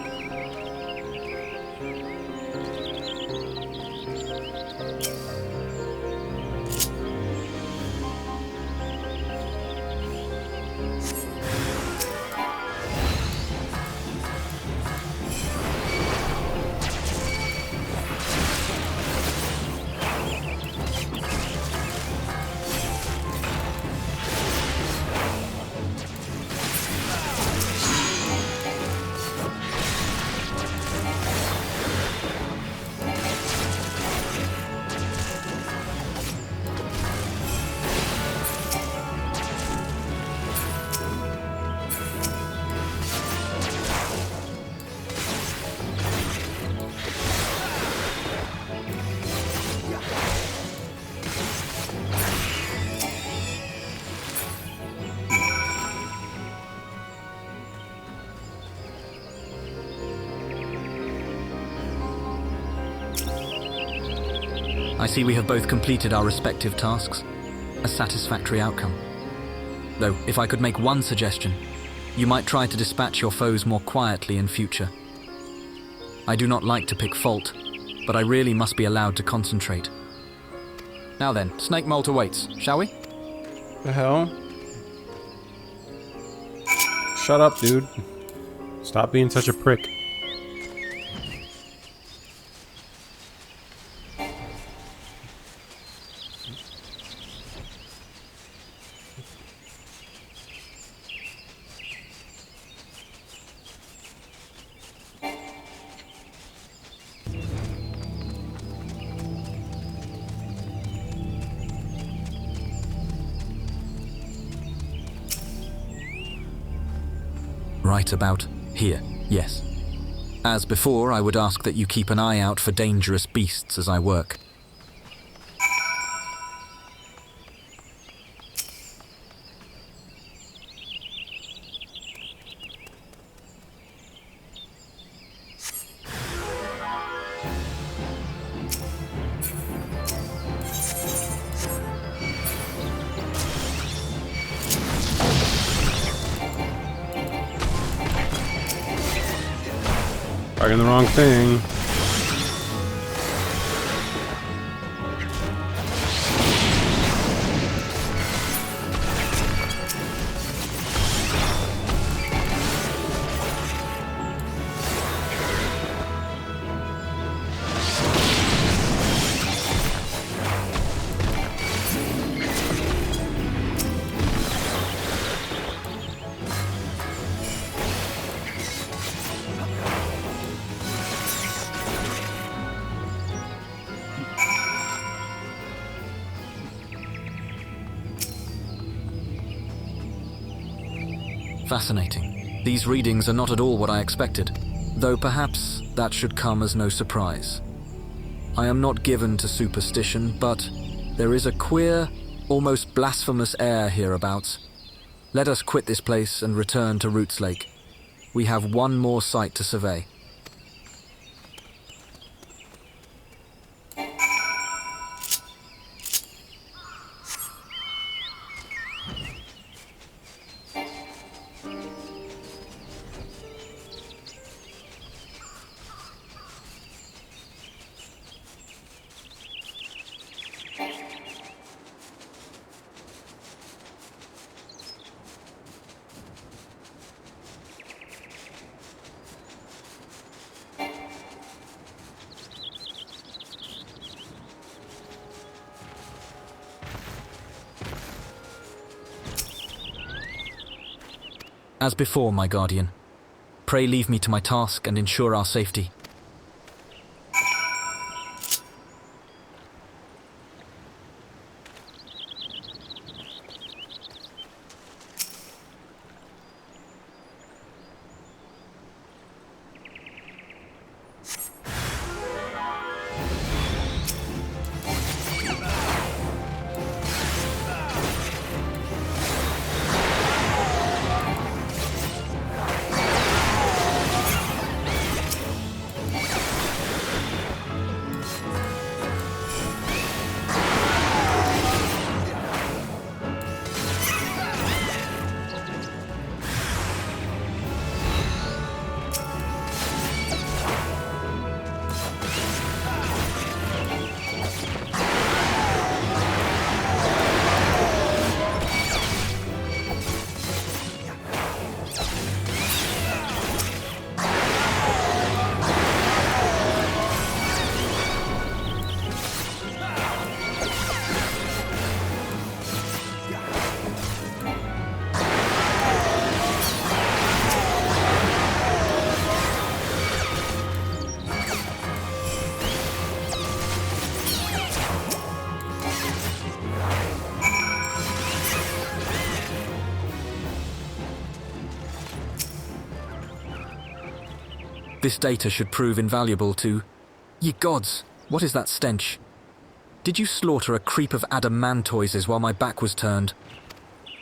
S13: I see we have both completed our respective tasks. A satisfactory outcome. Though, if I could make one suggestion, you might try to dispatch your foes more quietly in future. I do not like to pick fault, but I really must be allowed to concentrate. Now then, Snake Molt awaits, shall we?
S1: The hell? Shut up, dude. Stop being such a prick.
S13: Right about here, yes. As before, I would ask that you keep an eye out for dangerous beasts as I work.
S1: Targeting the wrong thing.
S13: Fascinating. These readings are not at all what I expected, though perhaps that should come as no surprise. I am not given to superstition, but there is a queer, almost blasphemous air hereabouts. Let us quit this place and return to Roots Lake. We have one more site to survey. As before, my guardian, pray leave me to my task and ensure our safety. This data should prove invaluable to... Ye gods, what is that stench? Did you slaughter a creep of adamantoises while my back was turned?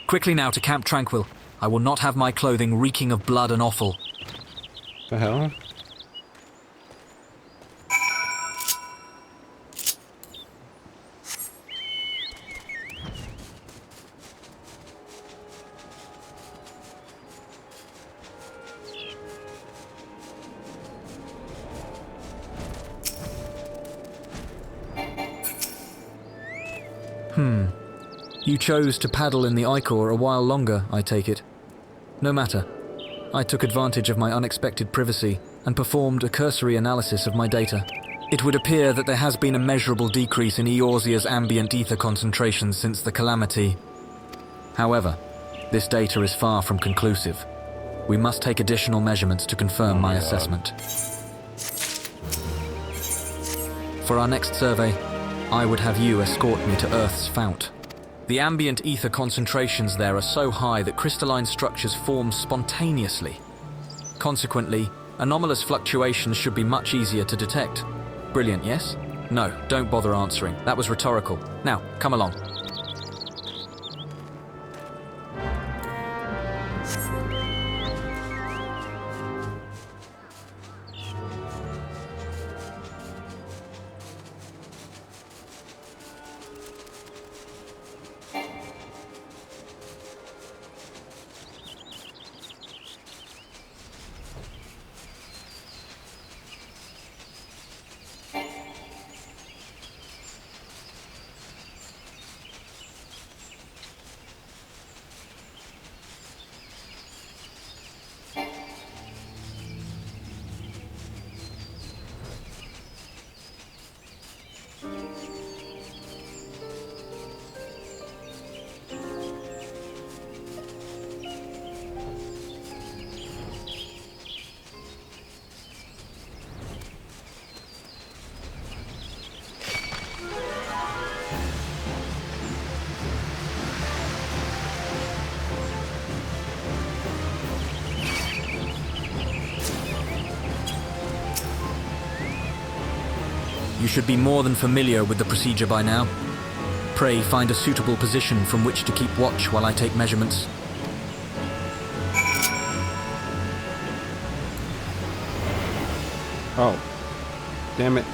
S13: Quickly now to Camp Tranquil. I will not have my clothing reeking of blood and offal.
S1: The hell?
S13: You chose to paddle in the Ichor a while longer, I take it. No matter. I took advantage of my unexpected privacy and performed a cursory analysis of my data. It would appear that there has been a measurable decrease in Eorzea's ambient ether concentrations since the calamity. However, this data is far from conclusive. We must take additional measurements to confirm my assessment. For our next survey, I would have you escort me to Earth's fount. The ambient ether concentrations there are so high that crystalline structures form spontaneously. Consequently, anomalous fluctuations should be much easier to detect. Brilliant, yes? No, don't bother answering. That was rhetorical. Now, come along. You should be more than familiar with the procedure by now. Pray find a suitable position from which to keep watch while I take measurements.
S1: Oh, damn it.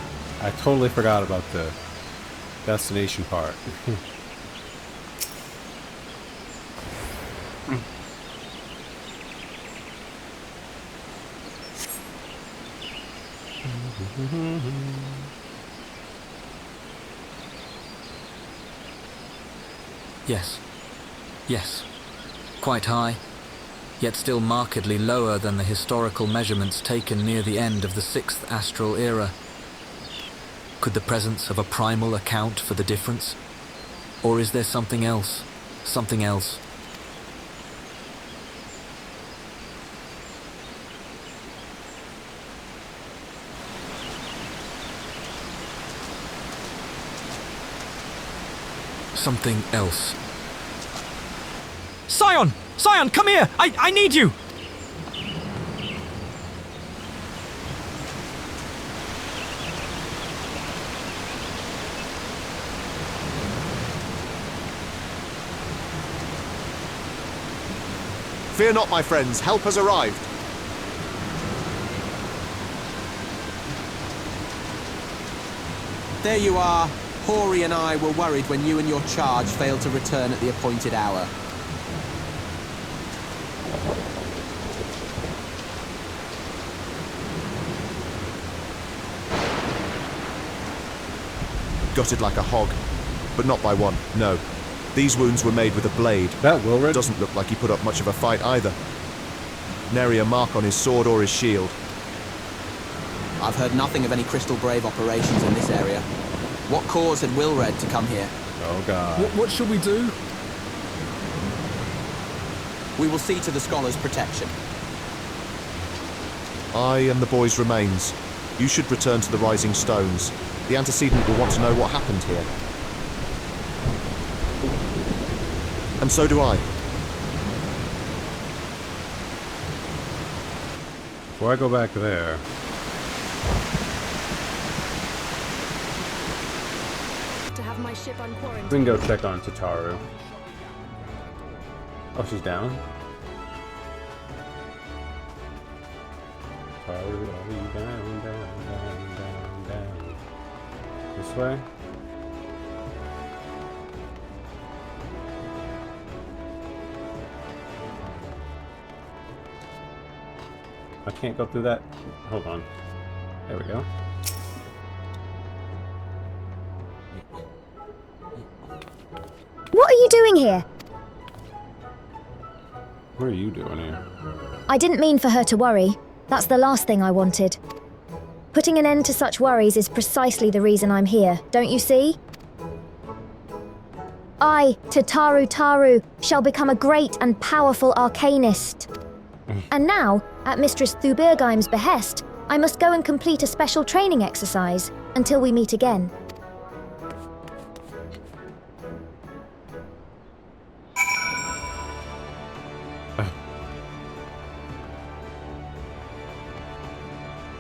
S1: I totally forgot about the destination part.
S13: Yes. Quite high, yet still markedly lower than the historical measurements taken near the end of the 6th astral era. Could the presence of a primal account for the difference? Or is there something else? Something else? Something else.
S11: Scion! Scion, come here! I need you!
S12: Fear not, my friends. Help has arrived.
S15: There you are. Hori and I were worried when you and your charge failed to return at the appointed hour.
S12: Gutted like a hog, but not by one, no. These wounds were made with a blade.
S1: That Wilred
S12: doesn't look like he put up much of a fight either. Nary a mark on his sword or his shield.
S15: I've heard nothing of any Crystal Brave operations in this area. What cause had Wilred to come here?
S1: Oh god.
S11: What should we do?
S15: We will see to the Scholar's protection.
S12: I am the boy's remains. You should return to the Rising Stones. The antecedent will want to know what happened here. And so do I.
S1: Before I go back there...
S20: To have my ship unquarantined.
S1: we can go check on Tataru. Oh, she's down? Tataru, are you down, down. This way? I can't go through that. Hold on. There we go.
S9: What are you doing here?
S1: What are you doing here?
S9: I didn't mean for her to worry. That's the last thing I wanted. Putting an end to such worries is precisely the reason I'm here, don't you see? I, Tataru Taru, shall become a great and powerful arcanist. And now, at Mistress Thubirgheim's behest, I must go and complete a special training exercise until we meet again.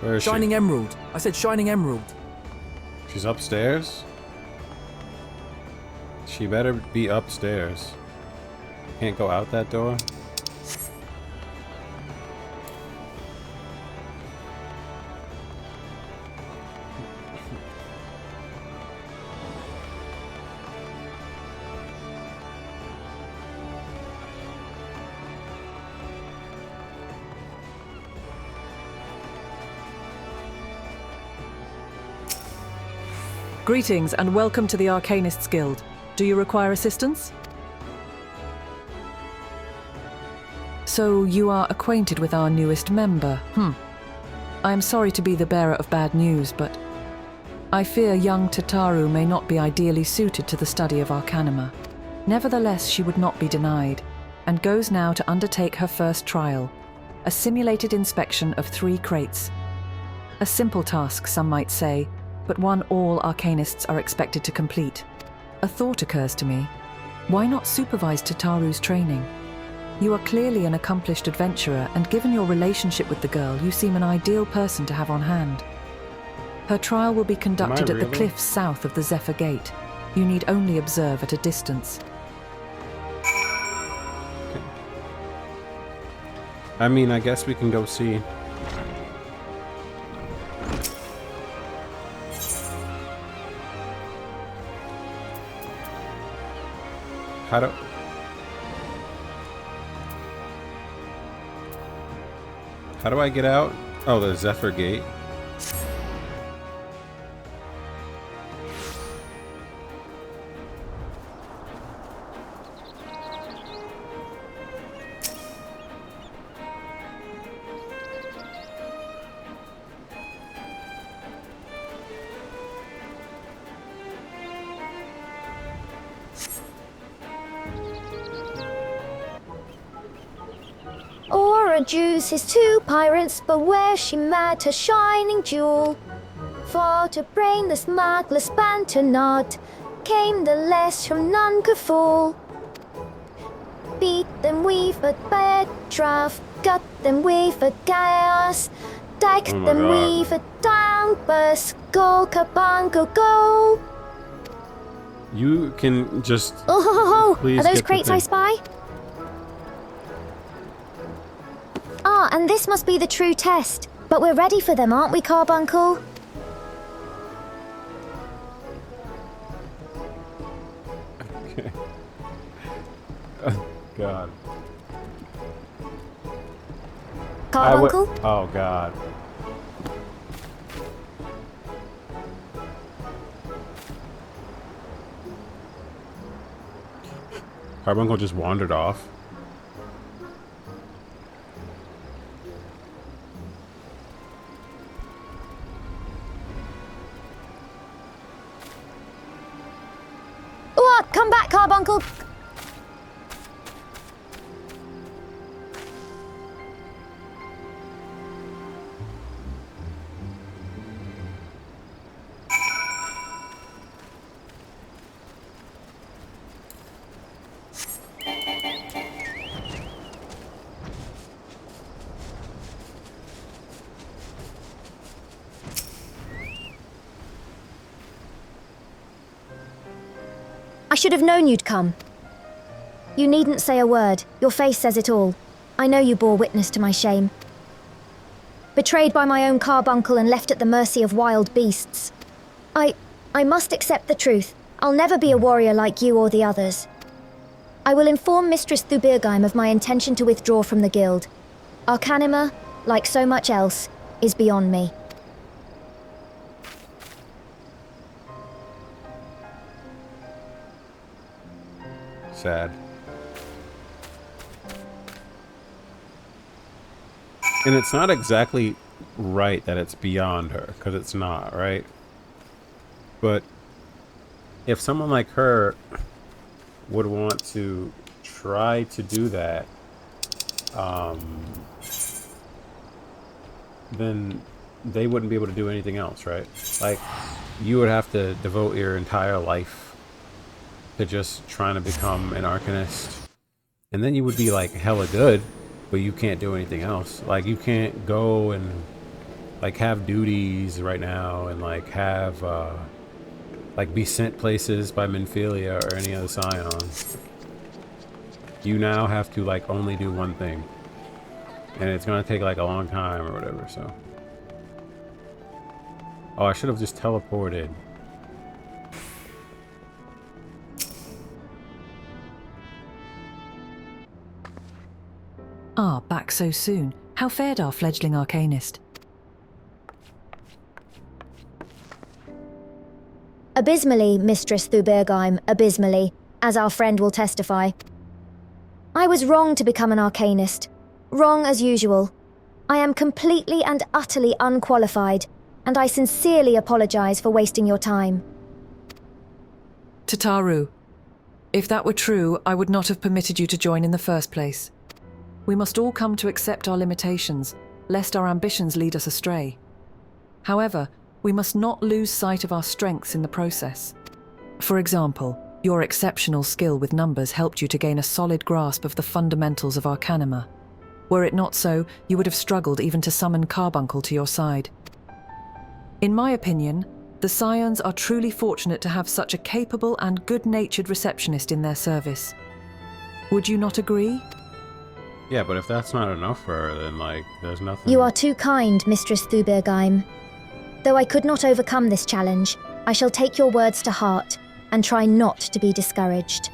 S1: Where is
S14: Shining Emerald. I said Shining Emerald.
S1: She's upstairs? She better be upstairs. Can't go out that door?
S16: Greetings and welcome to the Arcanists Guild. Do you require assistance? So you are acquainted with our newest member? I am sorry to be the bearer of bad news, but I fear young Tataru may not be ideally suited to the study of Arcanima. Nevertheless, she would not be denied, and goes now to undertake her first trial, a simulated inspection of 3 crates. A simple task, some might say, but one all Arcanists are expected to complete. A thought occurs to me. Why not supervise Tataru's training? You are clearly an accomplished adventurer, and given your relationship with the girl, you seem an ideal person to have on hand. Her trial will be conducted at the cliffs south of the Zephyr Gate. You need only observe at a distance.
S1: I mean, I guess we can go see. How do I get out? Oh, the Zephyr Gate.
S9: Jews his 2 pirates, but where she met her shining jewel. For to bring this markless band to naught, came the less from none could fall. Beat them with a bad draft, cut them with a chaos, deck them with a downburst, go carbuncle go.
S1: You can just.
S9: Oh,
S1: please
S9: are those
S1: get the
S9: crates I
S1: thing.
S9: spy? Ah, and this must be the true test. But we're ready for them, aren't we, Carbuncle?
S1: Okay. Oh, God.
S9: Carbuncle?
S1: Oh, God. Carbuncle just wandered off.
S9: Come back, Carbuncle! I should have known you'd come. You needn't say a word. Your face says it all. I know you bore witness to my shame. Betrayed by my own carbuncle and left at the mercy of wild beasts. I must accept the truth. I'll never be a warrior like you or the others. I will inform Mistress Thubirgheim of my intention to withdraw from the guild. Arcanima, like so much else, is beyond me.
S1: sad. And it's not exactly right that it's beyond her, because it's not, right? But if someone like her would want to try to do that, then they wouldn't be able to do anything else, right? Like, you would have to devote your entire life to just trying to become an Arcanist, and then you would be like hella good, but you can't do anything else. Like, you can't go and like have duties right now and like have like be sent places by Minfilia or any other scions. You now have to like only do one thing, and it's gonna take like a long time or whatever. So, oh, I should have just teleported.
S16: Ah, back so soon. How fared our fledgling Arcanist?
S9: Abysmally, Mistress Thubergheim, abysmally, as our friend will testify. I was wrong to become an Arcanist. Wrong as usual. I am completely and utterly unqualified, and I sincerely apologize for wasting your time.
S16: Tataru, if that were true, I would not have permitted you to join in the first place. We must all come to accept our limitations, lest our ambitions lead us astray. However, we must not lose sight of our strengths in the process. For example, your exceptional skill with numbers helped you to gain a solid grasp of the fundamentals of Arcanima. Were it not so, you would have struggled even to summon Carbuncle to your side. In my opinion, the Scions are truly fortunate to have such a capable and good-natured receptionist in their service. Would you not agree?
S1: Yeah, but if that's not enough for her, then like, there's nothing.
S9: You are too kind, Mistress Thubergheim. Though I could not overcome this challenge, I shall take your words to heart and try not to be discouraged.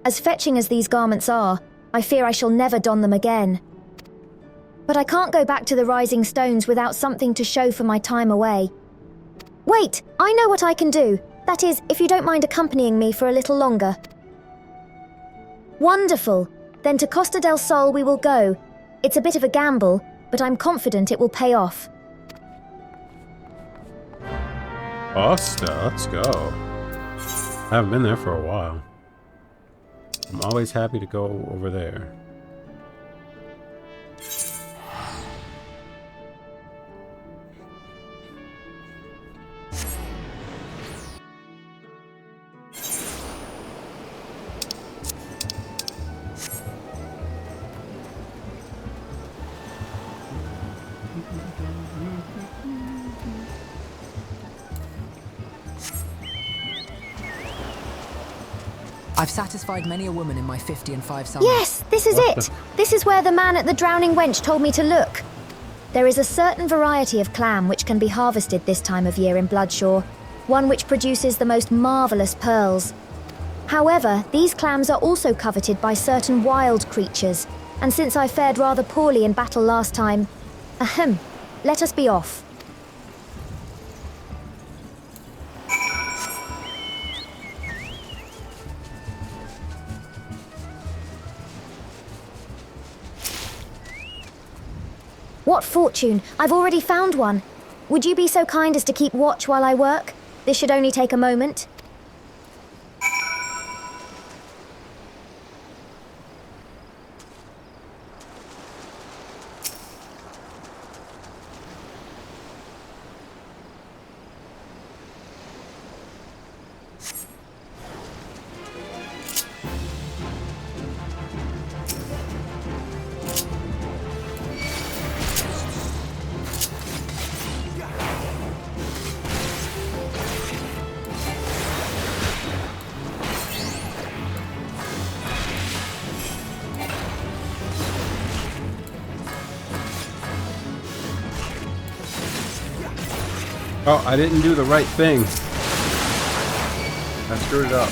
S9: As fetching as these garments are, I fear I shall never don them again. But I can't go back to the Rising Stones without something to show for my time away. Wait, I know what I can do. That is, if you don't mind accompanying me for a little longer. Wonderful. Then to Costa del Sol we will go. It's a bit of a gamble, but I'm confident it will pay off.
S1: Costa, let's go. I haven't been there for a while. I'm always happy to go over there.
S4: I've satisfied many a woman in my 50 and 5 summers.
S9: Yes, this is it! This is where the man at the Drowning Wench told me to look. There is a certain variety of clam which can be harvested this time of year in Bloodshaw, one which produces the most marvellous pearls. However, these clams are also coveted by certain wild creatures, and since I fared rather poorly in battle last time, let us be off. What fortune! I've already found one. Would you be so kind as to keep watch while I work? This should only take a moment.
S1: Oh, I didn't do the right thing. I screwed it up.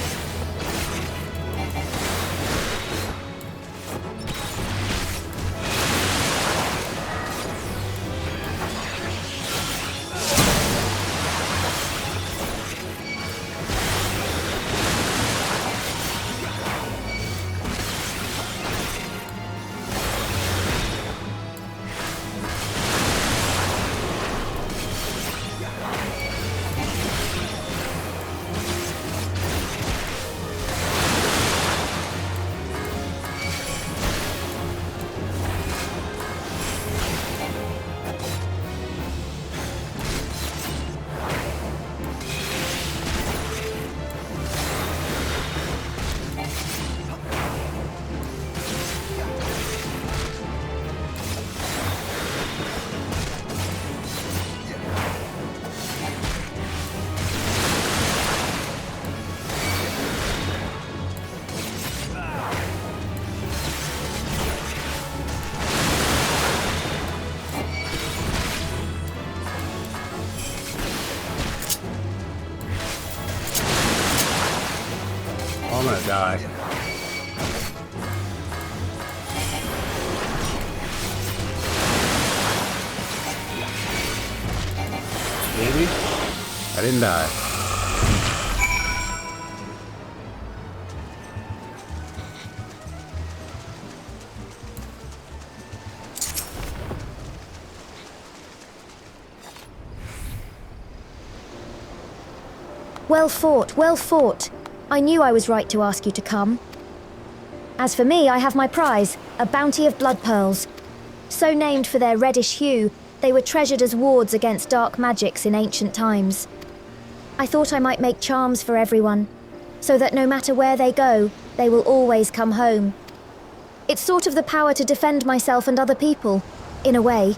S1: I'm gonna die. Maybe? I didn't die.
S9: Well fought, well fought. I knew I was right to ask you to come. As for me, I have my prize, a bounty of blood pearls. So named for their reddish hue, they were treasured as wards against dark magics in ancient times. I thought I might make charms for everyone, so that no matter where they go, they will always come home. It's sort of the power to defend myself and other people, in a way.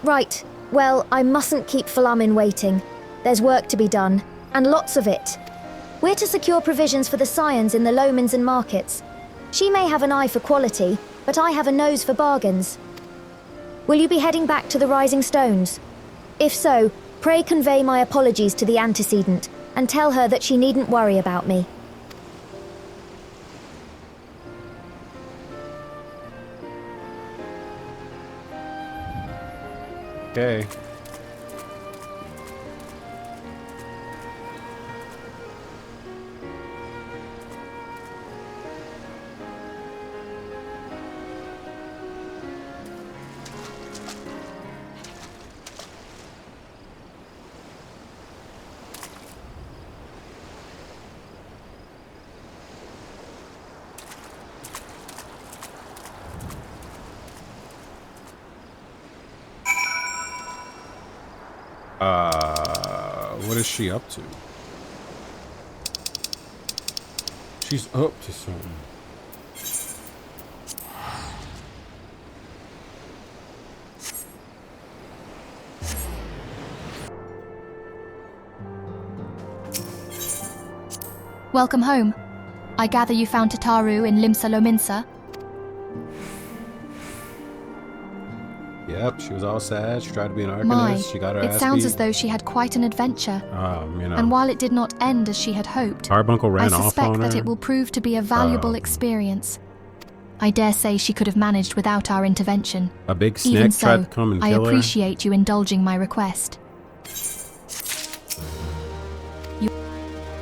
S9: Right, well, I mustn't keep Falamin waiting. There's work to be done. And lots of it. We're to secure provisions for the scions in the Lomans and markets. She may have an eye for quality, but I have a nose for bargains. Will you be heading back to the Rising Stones? If so, pray convey my apologies to the antecedent, and tell her that she needn't worry about me.
S1: Okay. What is she up to? She's up to something.
S3: Welcome home. I gather you found Tataru in Limsa Lominsa.
S1: Yep, she was all sad. She tried to be an arcanist.
S3: My,
S1: she got her
S3: it
S1: ass
S3: sounds
S1: beat.
S3: as though she had quite an adventure.
S1: You know.
S3: And while it did not end as she had hoped,
S1: Carbuncle ran
S3: I
S1: off
S3: suspect
S1: on
S3: that
S1: her.
S3: it will prove to be a valuable experience. I dare say she could have managed without our intervention.
S1: A big
S3: Even
S1: snake tried
S3: so,
S1: to come and
S3: I
S1: kill her.
S3: appreciate you indulging my request.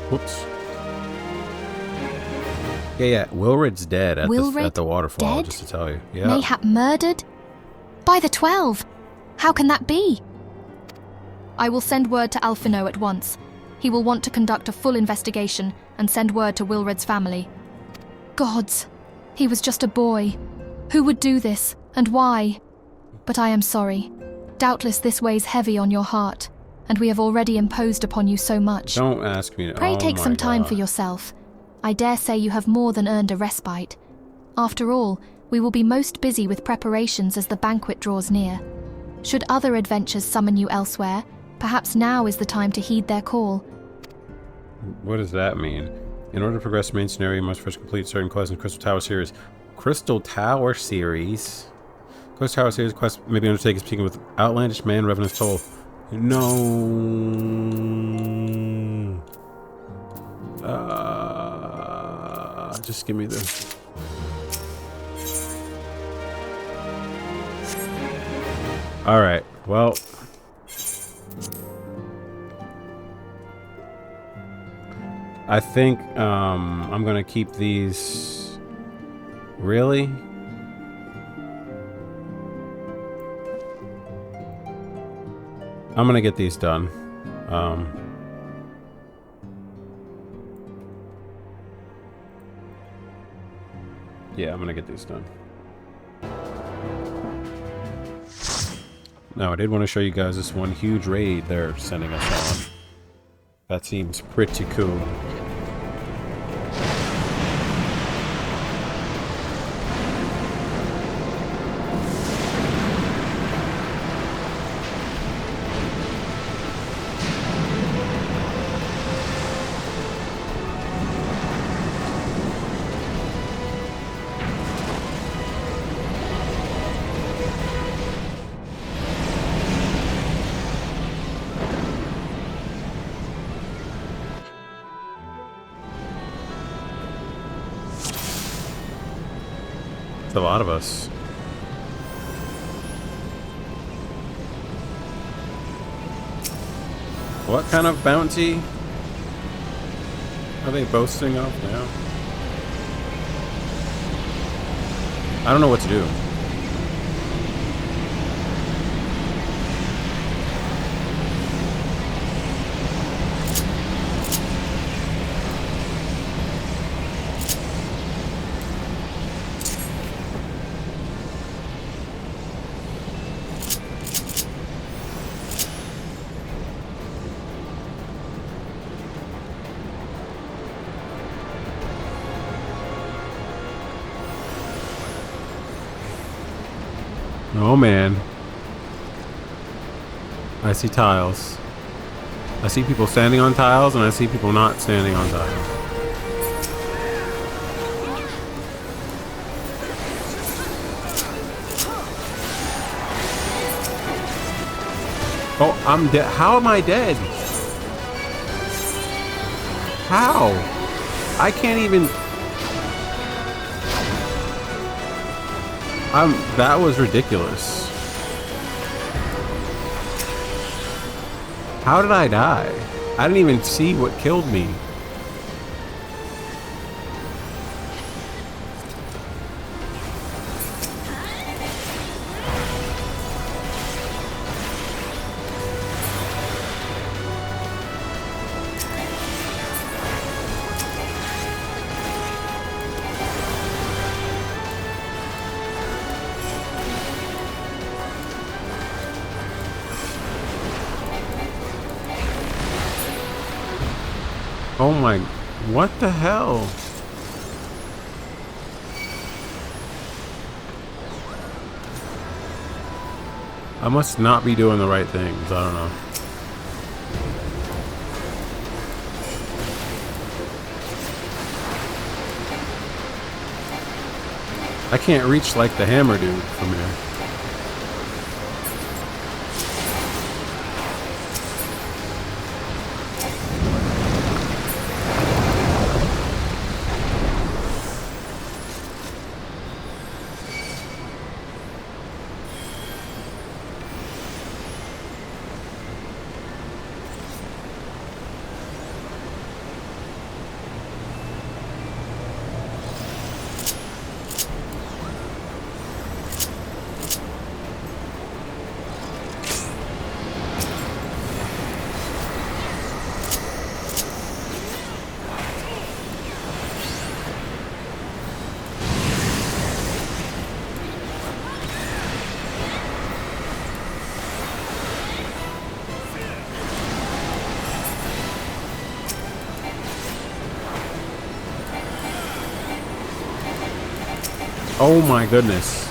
S1: Whoops. Yeah, Wilred's dead at
S3: Wilred
S1: the waterfall,
S3: dead?
S1: just to tell you. Yeah.
S3: Mayhap murdered? By the 12! How can that be? I will send word to Alphino at once. He will want to conduct a full investigation and send word to Wilred's family. Gods, he was just a boy. Who would do this, and why? But I am sorry. Doubtless this weighs heavy on your heart, and we have already imposed upon you so much.
S1: Don't ask me.
S3: Pray
S1: Oh
S3: take
S1: my
S3: some time
S1: God.
S3: for yourself. I dare say you have more than earned a respite. After all, we will be most busy with preparations as the banquet draws near. Should other adventures summon you elsewhere, perhaps now is the time to heed their call.
S1: What does that mean? In order to progress the main scenario, you must first complete certain quests in the Crystal Tower series. Crystal Tower series? Crystal Tower series quests may be undertaken speaking with outlandish man Revenant's Toll. No. Just give me this. Alright, well. I think I'm gonna keep these. Really? I'm gonna get these done. Yeah, I'm gonna get these done. Now, I did want to show you guys this one huge raid they're sending us on. That seems pretty cool. a lot of us. What kind of bounty are they boasting of now? I don't know what to do. Oh man. I see tiles. I see people standing on tiles and I see people not standing on tiles. Oh, I'm dead. How am I dead? How? I can't even... that was ridiculous. How did I die? I didn't even see what killed me. Oh my, what the hell? I must not be doing the right things, I don't know. I can't reach like the hammer dude from here. Oh my goodness.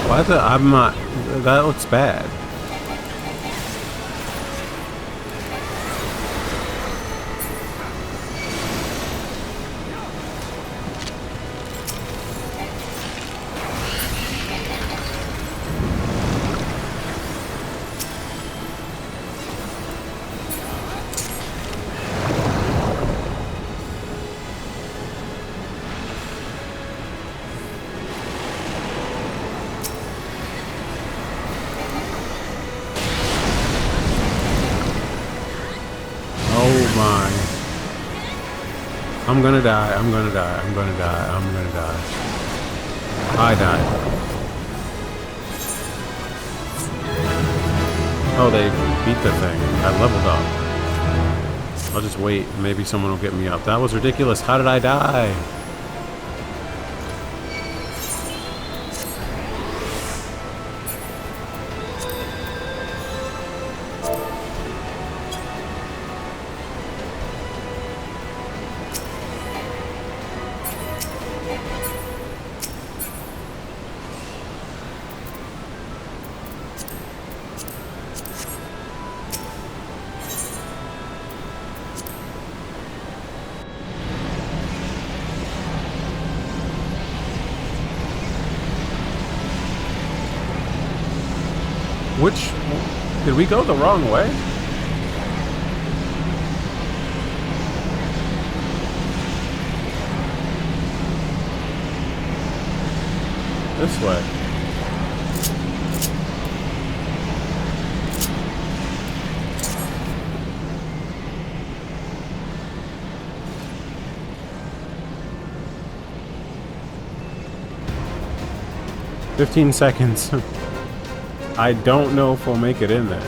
S1: Why the, I'm not, that looks bad. I'm gonna die, I'm gonna die, I'm gonna die, I'm gonna die. I died. Oh, they beat the thing. I leveled up. I'll just wait. Maybe someone will get me up. That was ridiculous. How did I die? Which... Did we go the wrong way? This way. "15 seconds. I don't know if we'll make it in there.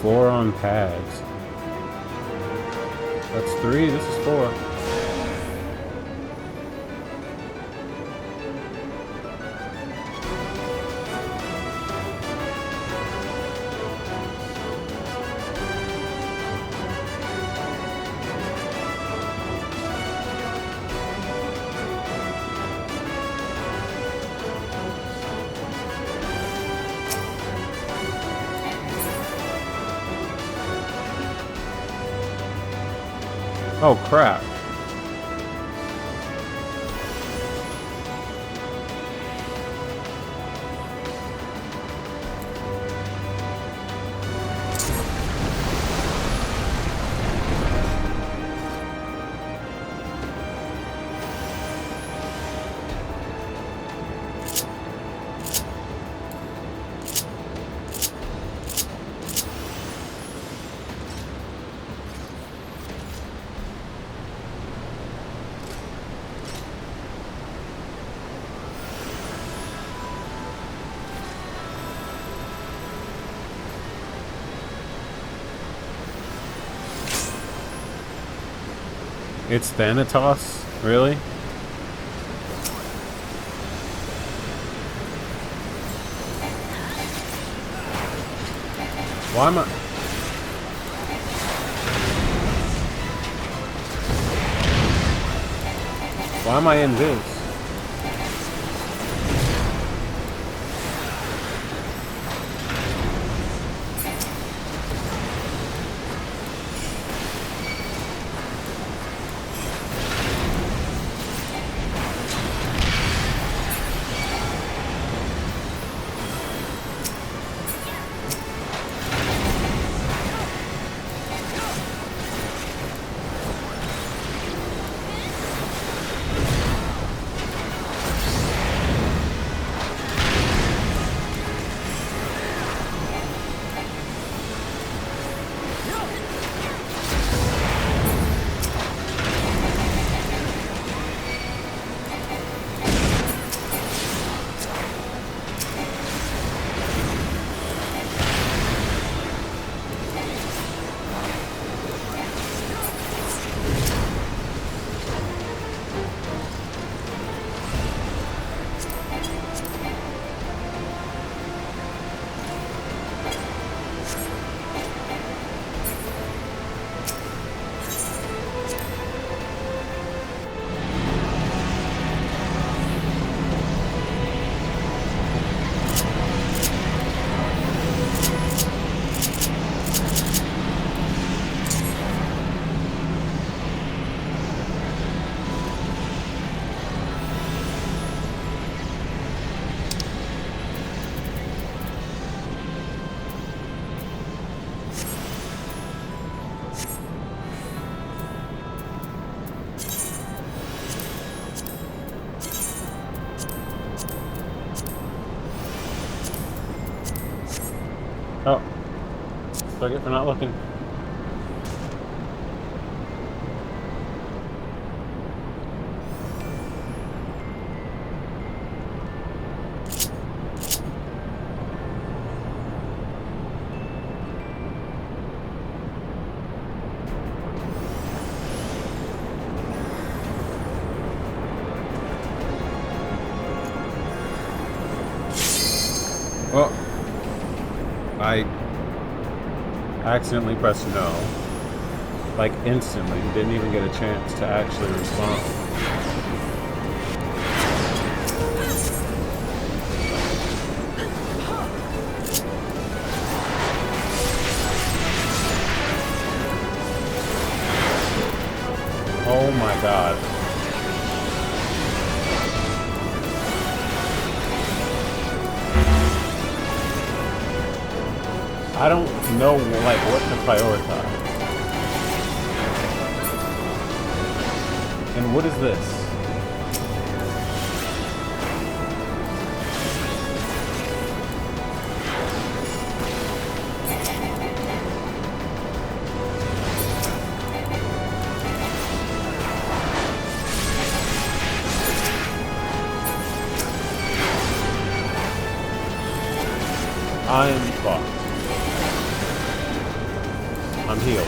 S1: Four on pads. That's 3, this is 4. Oh crap. It's Thanatos? Really? Why am I... Why am I in this? Oh. What do I get for not looking? Well, I accidentally pressed no. Like instantly. Didn't even get a chance to actually respond. god. I don't know, like, what to prioritize. And what is this? I'm fucked. I'm healed.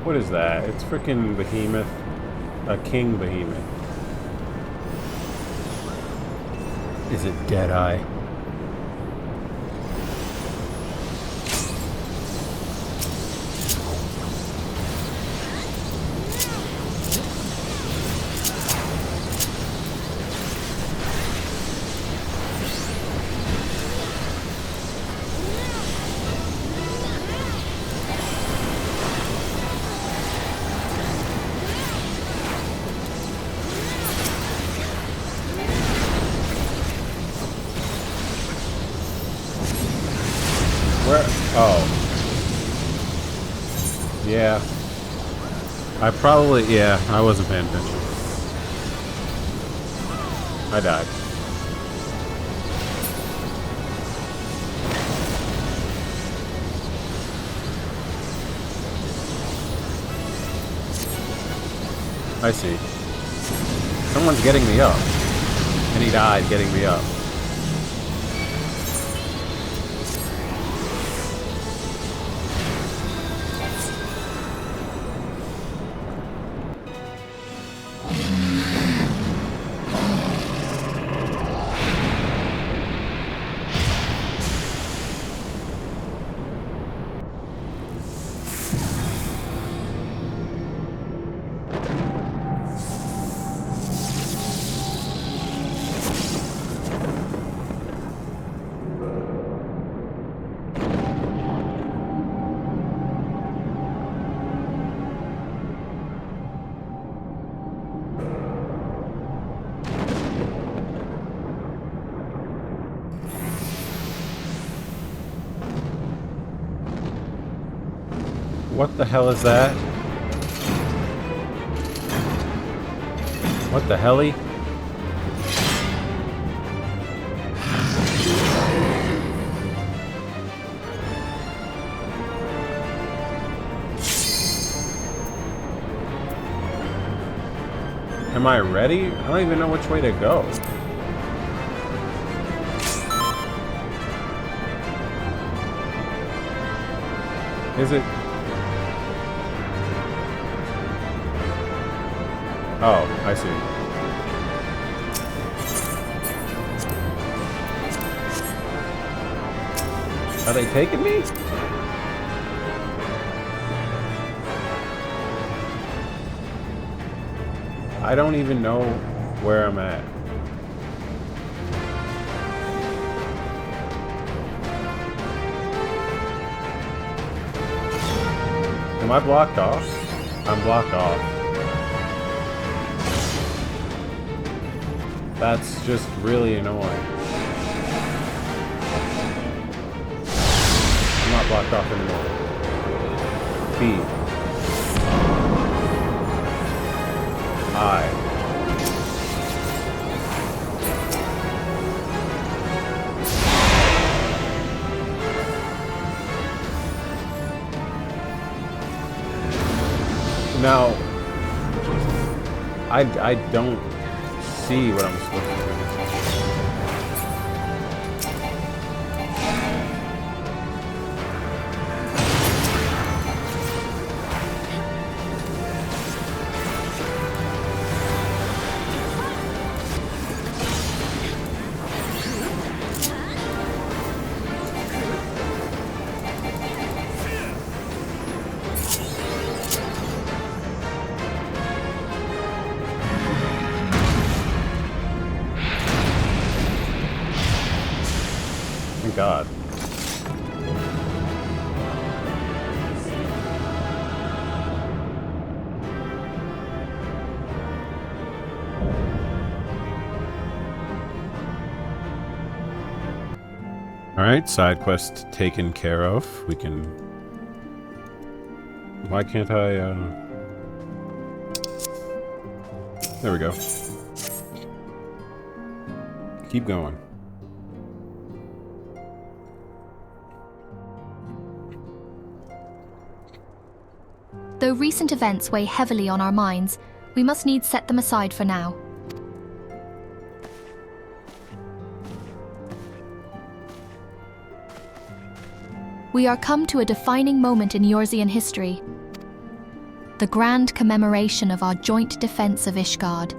S1: What is that? It's freaking Behemoth. A King Behemoth. Is it Deadeye? Oh. Yeah. Yeah, I wasn't paying attention. I died. I see. Someone's getting me up. And he died getting me up. What the hell is that? What the helly? Am I ready? I don't even know which way to go. Is it? Oh, I see. Are they taking me? I don't even know where I'm at. Am I blocked off? I'm blocked off. That's just really annoying. I'm not blocked off anymore. B. I. Now, I don't see what I'm supposed to do. God. Alright, side quest taken care of. We can... Why can't I, There we go. Keep going.
S3: Though recent events weigh heavily on our minds, we must needs set them aside for now. We are come to a defining moment in Eorzean history. The grand commemoration of our joint defense of Ishgard,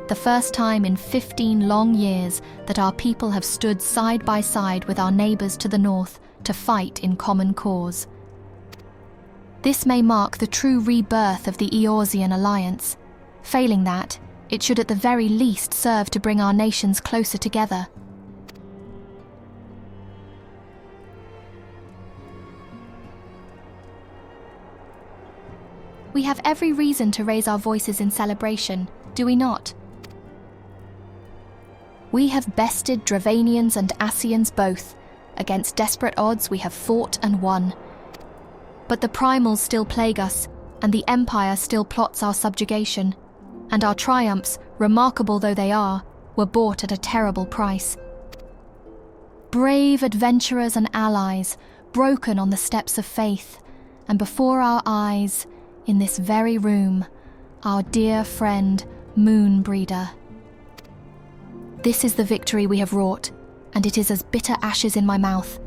S3: the first time in 15 long years that our people have stood side by side with our neighbours to the north to fight in common cause. This may mark the true rebirth of the Eorzean alliance. Failing that, it should at the very least serve to bring our nations closer together. We have every reason to raise our voices in celebration, do we not? We have bested Dravanians and Ascians both. Against desperate odds we have fought and won. But the primals still plague us, and the Empire still plots our subjugation, and our triumphs, remarkable though they are, were bought at a terrible price. Brave adventurers and allies, broken on the steps of faith, and before our eyes, in this very room, our dear friend, Moonbreeder. This is the victory we have wrought, and it is as bitter ashes in my mouth.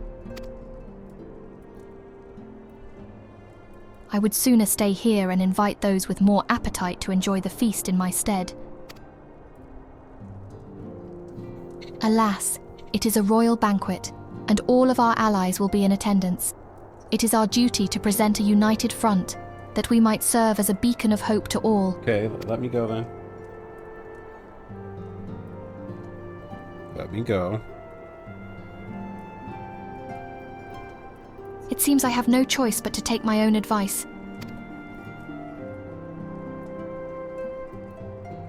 S3: I would sooner stay here and invite those with more appetite to enjoy the feast in my stead. Alas, it is a royal banquet, and all of our allies will be in attendance. It is our duty to present a united front, that we might serve as a beacon of hope to all.
S1: Okay, let me go then. Let me go.
S3: It seems I have no choice but to take my own advice.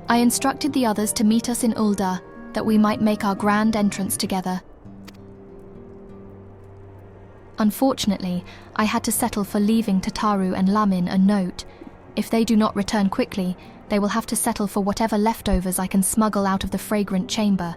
S3: I instructed the others to meet us in Ul'dah, that we might make our grand entrance together. Unfortunately, I had to settle for leaving Tataru and Lamin a note. If they do not return quickly, they will have to settle for whatever leftovers I can smuggle out of the fragrant chamber.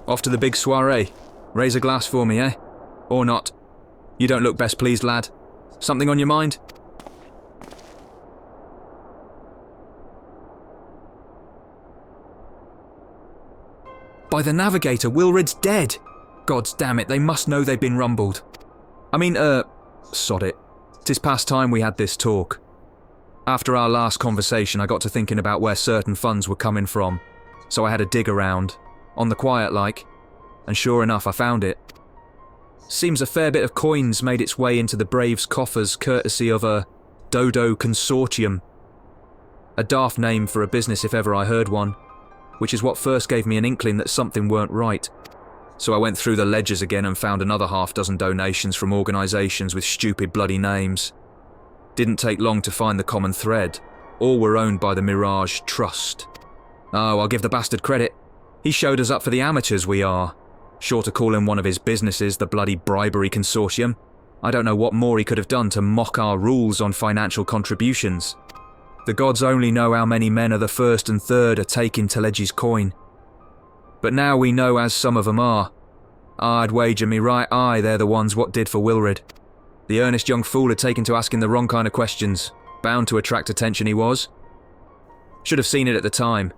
S6: Off to the big soiree. Raise a glass for me, eh? Or not. You don't look best pleased, lad. Something on your mind? By the Navigator, Wilrid's dead! Gods damn it, they must know they've been rumbled. I mean, sod it. 'Tis past time we had this talk. After our last conversation, I got to thinking about where certain funds were coming from, so I had a dig around. On the quiet like, and sure enough I found it. Seems a fair bit of coins made its way into the Braves' coffers courtesy of a Dodo Consortium. A daft name for a business if ever I heard one, which is what first gave me an inkling that something weren't right. So I went through the ledgers again and found another half-dozen donations from organisations with stupid bloody names. Didn't take long to find the common thread. All were owned by the Mirage Trust. Oh, I'll give the bastard credit. He showed us up for the amateurs we are. Short of calling one of his businesses the bloody bribery consortium, I don't know what more he could have done to mock our rules on financial contributions. The gods only know how many men of the First and Third are taking Telegi's coin. But now we know as some of them are. I'd wager me right eye they're the ones what did for Wilred. The earnest young fool had taken to asking the wrong kind of questions. Bound to attract attention he was. Should have seen it at the time.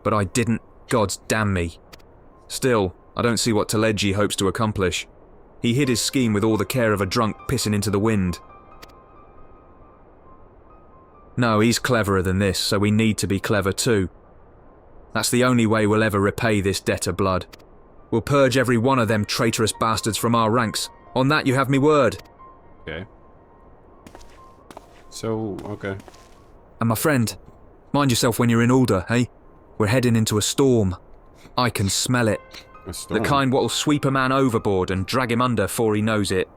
S6: But I didn't, gods damn me. Still, I don't see what Telegi hopes to accomplish. He hid his scheme with all the care of a drunk pissing into the wind. No, he's cleverer than this, so we need to be clever too. That's the only way we'll ever repay this debt of blood. We'll purge every one of them traitorous bastards from our ranks. On that you have me word.
S1: Okay. So, okay.
S6: And my friend, mind yourself when you're in Ulder, hey? We're heading into a storm. I can smell it.
S1: A storm?
S6: The kind what'll sweep a man overboard and drag him under 'fore he knows it.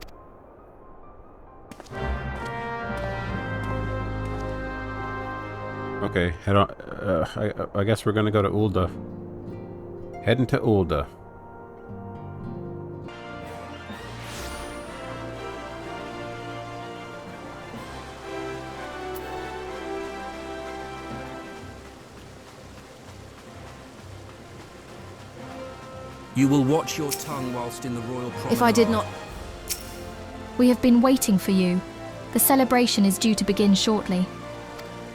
S1: Okay, head on. I guess we're gonna go to Ulda. Heading to Ulda.
S7: You will watch your tongue whilst in the royal promenade.
S3: If I did not... We have been waiting for you. The celebration is due to begin shortly.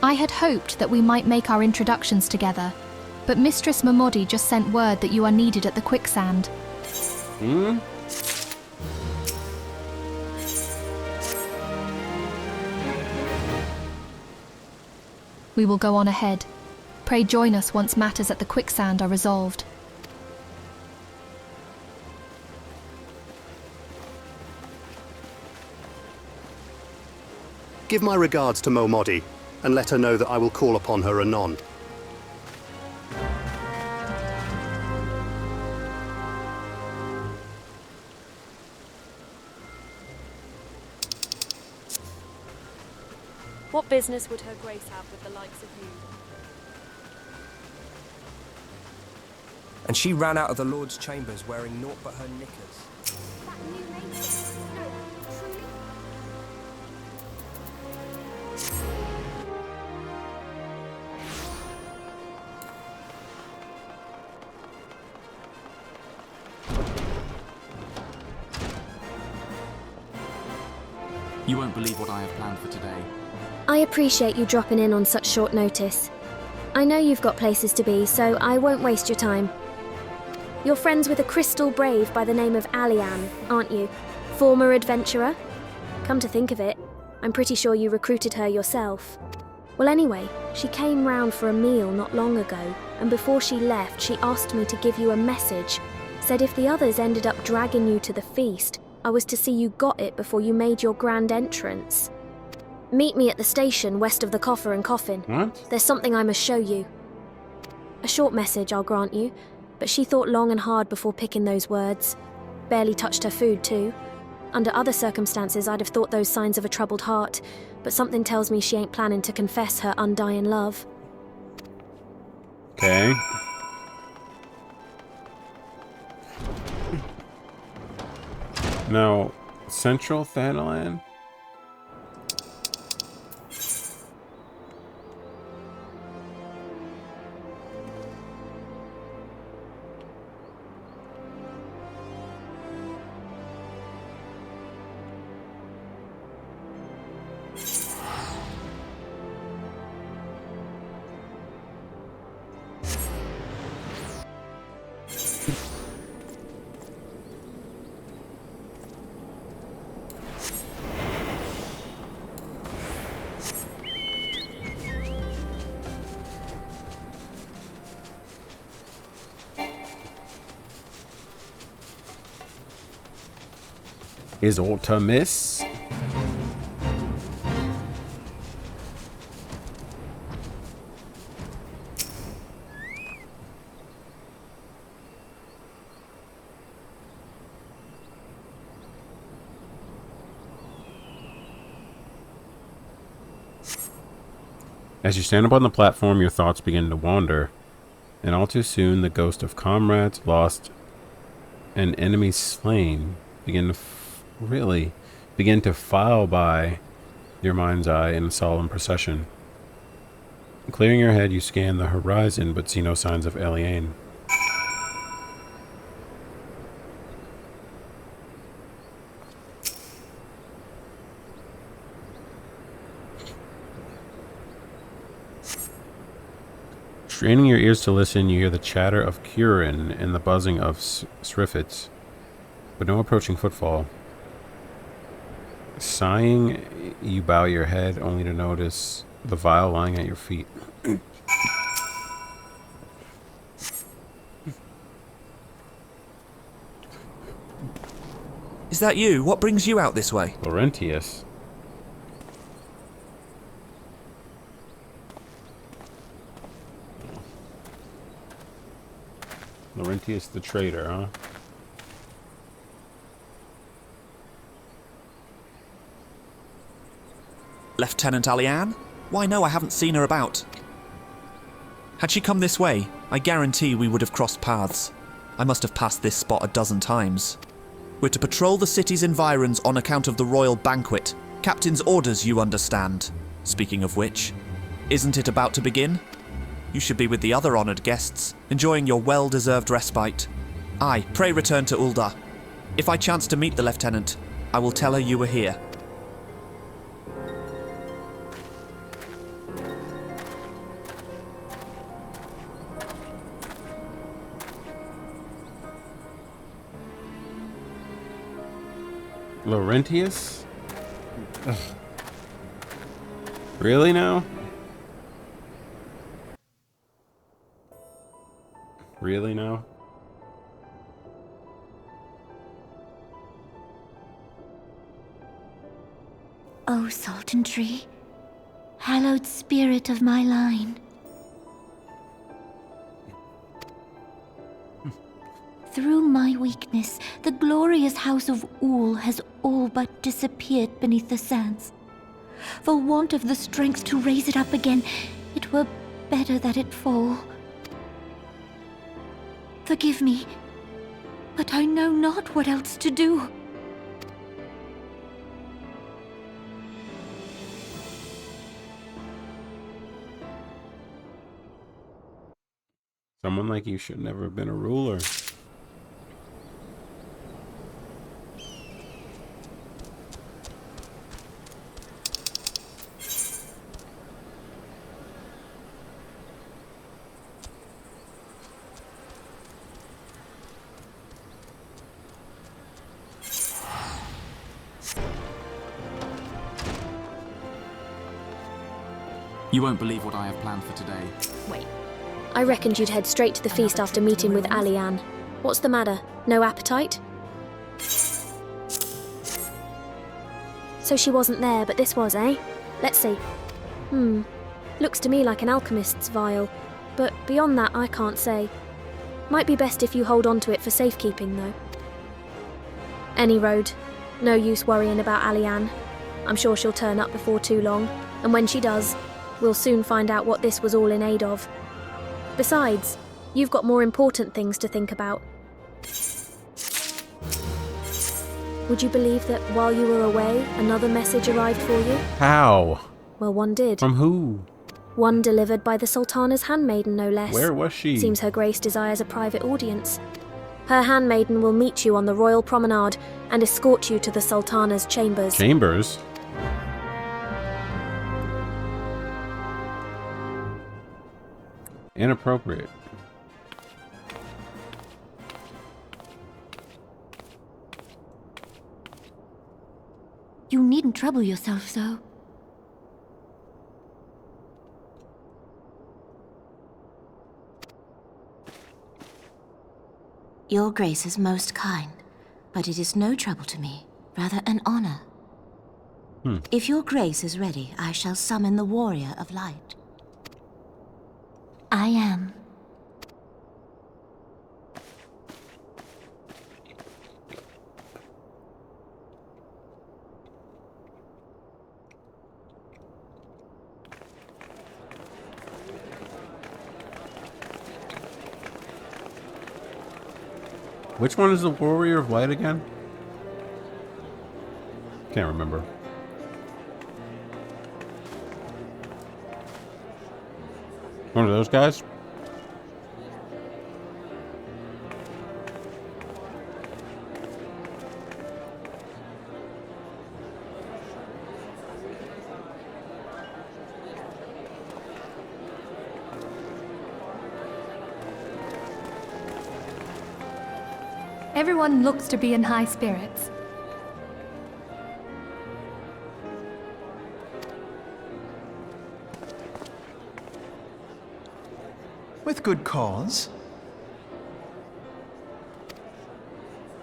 S3: I had hoped that we might make our introductions together, but Mistress Mamodi just sent word that you are needed at the quicksand.
S1: Hmm?
S3: We will go on ahead. Pray join us once matters at the quicksand are resolved.
S19: Give my regards to Momodi, and let her know that I will call upon her anon.
S20: What business would Her Grace have with the likes of you?
S7: And she ran out of the Lord's chambers wearing naught but her knickers.
S13: You won't believe what I have planned for today.
S9: I appreciate you dropping in on such short notice. I know you've got places to be, so I won't waste your time. You're friends with a crystal brave by the name of Alian, aren't you? Former adventurer? Come to think of it, I'm pretty sure you recruited her yourself. Well anyway, she came round for a meal not long ago, and before she left she asked me to give you a message. Said if the others ended up dragging you to the feast, I was to see you got it before you made your grand entrance. Meet me at the station west of the Coffer and Coffin.
S1: What?
S9: There's something I must show you. A short message, I'll grant you, but she thought long and hard before picking those words. Barely touched her food, too. Under other circumstances, I'd have thought those signs of a troubled heart, but something tells me she ain't planning to confess her undying love.
S1: Okay. Now, Central Thanalan? Is Artemis? As you stand upon the platform, your thoughts begin to wander, and all too soon the ghost of comrades lost and enemies slain begin to file by your mind's eye in a solemn procession. Clearing your head, you scan the horizon, but see no signs of Eliane. Straining your ears to listen, you hear the chatter of Curin and the buzzing of Sriffits, but no approaching footfall. Sighing, you bow your head, only to notice the vial lying at your feet.
S6: Is that you? What brings you out this way?
S1: Laurentius. Laurentius the traitor, huh?
S6: Lieutenant Alianne? Why no, I haven't seen her about. Had she come this way, I guarantee we would have crossed paths. I must have passed this spot a dozen times. We're to patrol the city's environs on account of the royal banquet. Captain's orders, you understand. Speaking of which, isn't it about to begin? You should be with the other honoured guests, enjoying your well-deserved respite. Aye, pray return to Ulda. If I chance to meet the lieutenant, I will tell her you were here.
S1: Laurentius? Ugh. Really now? Really now?
S5: O Sultan Tree, hallowed spirit of my line. Through my weakness, the glorious house of Ul has all but disappeared beneath the sands. For want of the strength to raise it up again, it were better that it fall. Forgive me, but I know not what else to do.
S1: Someone like you should never have been a ruler.
S13: You won't believe what I have planned for today.
S9: Wait. I reckoned you'd head straight to the feast after meeting with Alianne. What's the matter? No appetite? So she wasn't there, but this was, eh? Let's see. Looks to me like an alchemist's vial. But beyond that, I can't say. Might be best if you hold on to it for safekeeping, though. Any road. No use worrying about Alianne. I'm sure she'll turn up before too long, and when she does, we'll soon find out what this was all in aid of. Besides, you've got more important things to think about. Would you believe that while you were away, another message arrived for you?
S1: How?
S9: Well, one did.
S1: From who?
S9: One delivered by the Sultana's handmaiden, no less.
S1: Where was she?
S9: Seems Her Grace desires a private audience. Her handmaiden will meet you on the royal promenade and escort you to the Sultana's chambers.
S1: Chambers? Inappropriate.
S5: You needn't trouble yourself so. Your Grace is most kind, but it is no trouble to me, rather an honor. If your Grace is ready, I shall summon the Warrior of Light. I am.
S1: Which one is the Warrior of Light again? Can't remember. One of those guys?
S3: Everyone looks to be in high spirits.
S17: With good cause.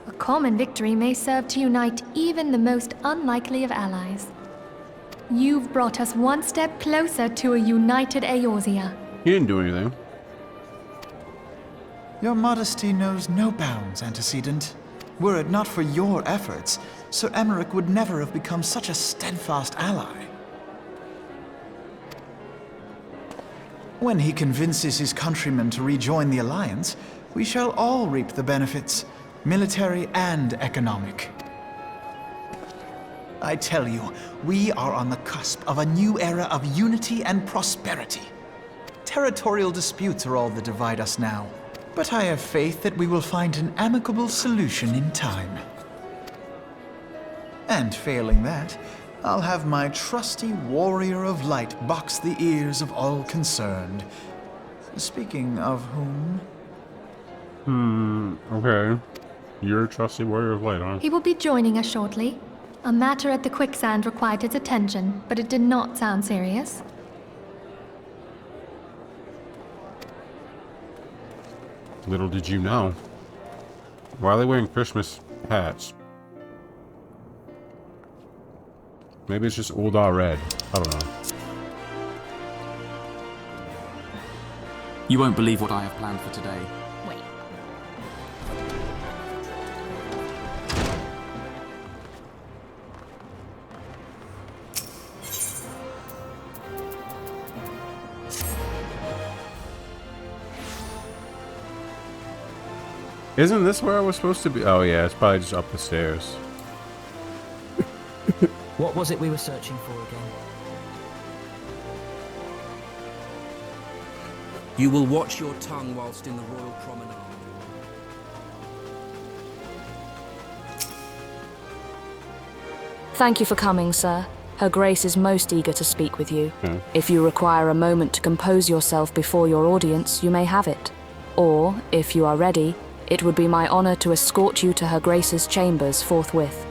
S3: A common victory may serve to unite even the most unlikely of allies. You've brought us one step closer to a united Eorzea.
S1: He didn't do anything.
S17: Your modesty knows no bounds, Antecedent. Were it not for your efforts, Sir Emmerich would never have become such a steadfast ally. When he convinces his countrymen to rejoin the Alliance, we shall all reap the benefits, military and economic. I tell you, we are on the cusp of a new era of unity and prosperity. Territorial disputes are all that divide us now. But I have faith that we will find an amicable solution in time. And failing that, I'll have my trusty warrior of light box the ears of all concerned. Speaking of whom...
S1: Okay. You're a trusty warrior of light, huh?
S3: He will be joining us shortly. A matter at the quicksand required his attention, but it did not sound serious.
S1: Little did you know. Why are they wearing Christmas hats? Maybe it's just Ul'dah red. I don't know.
S21: You won't believe what I have planned for today.
S3: Wait.
S1: Isn't this where I was supposed to be? Oh yeah, it's probably just up the stairs.
S22: What was it we were searching for again?
S7: You will watch your tongue whilst in the royal promenade.
S24: Thank you for coming, sir. Her Grace is most eager to speak with you. If you require a moment to compose yourself before your audience, you may have it. Or, if you are ready, it would be my honor to escort you to Her Grace's chambers forthwith.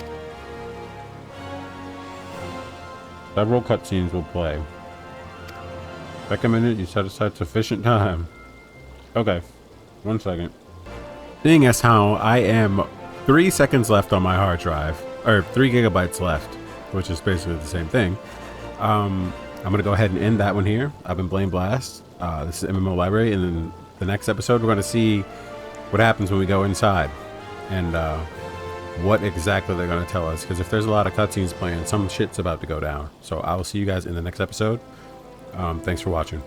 S1: Several cutscenes will play. Recommended you set aside sufficient time. Okay, 1 second. Seeing as how I am 3 seconds left on my hard drive, or 3 gigabytes left, which is basically the same thing. I'm gonna go ahead and end that one here. I've been Blame Blast. This is MMO Library, and then the next episode we're gonna see what happens when we go inside, and what exactly they're going to tell us, because if there's a lot of cutscenes playing, some shit's about to go down. So I will see you guys in the next episode. Thanks for watching.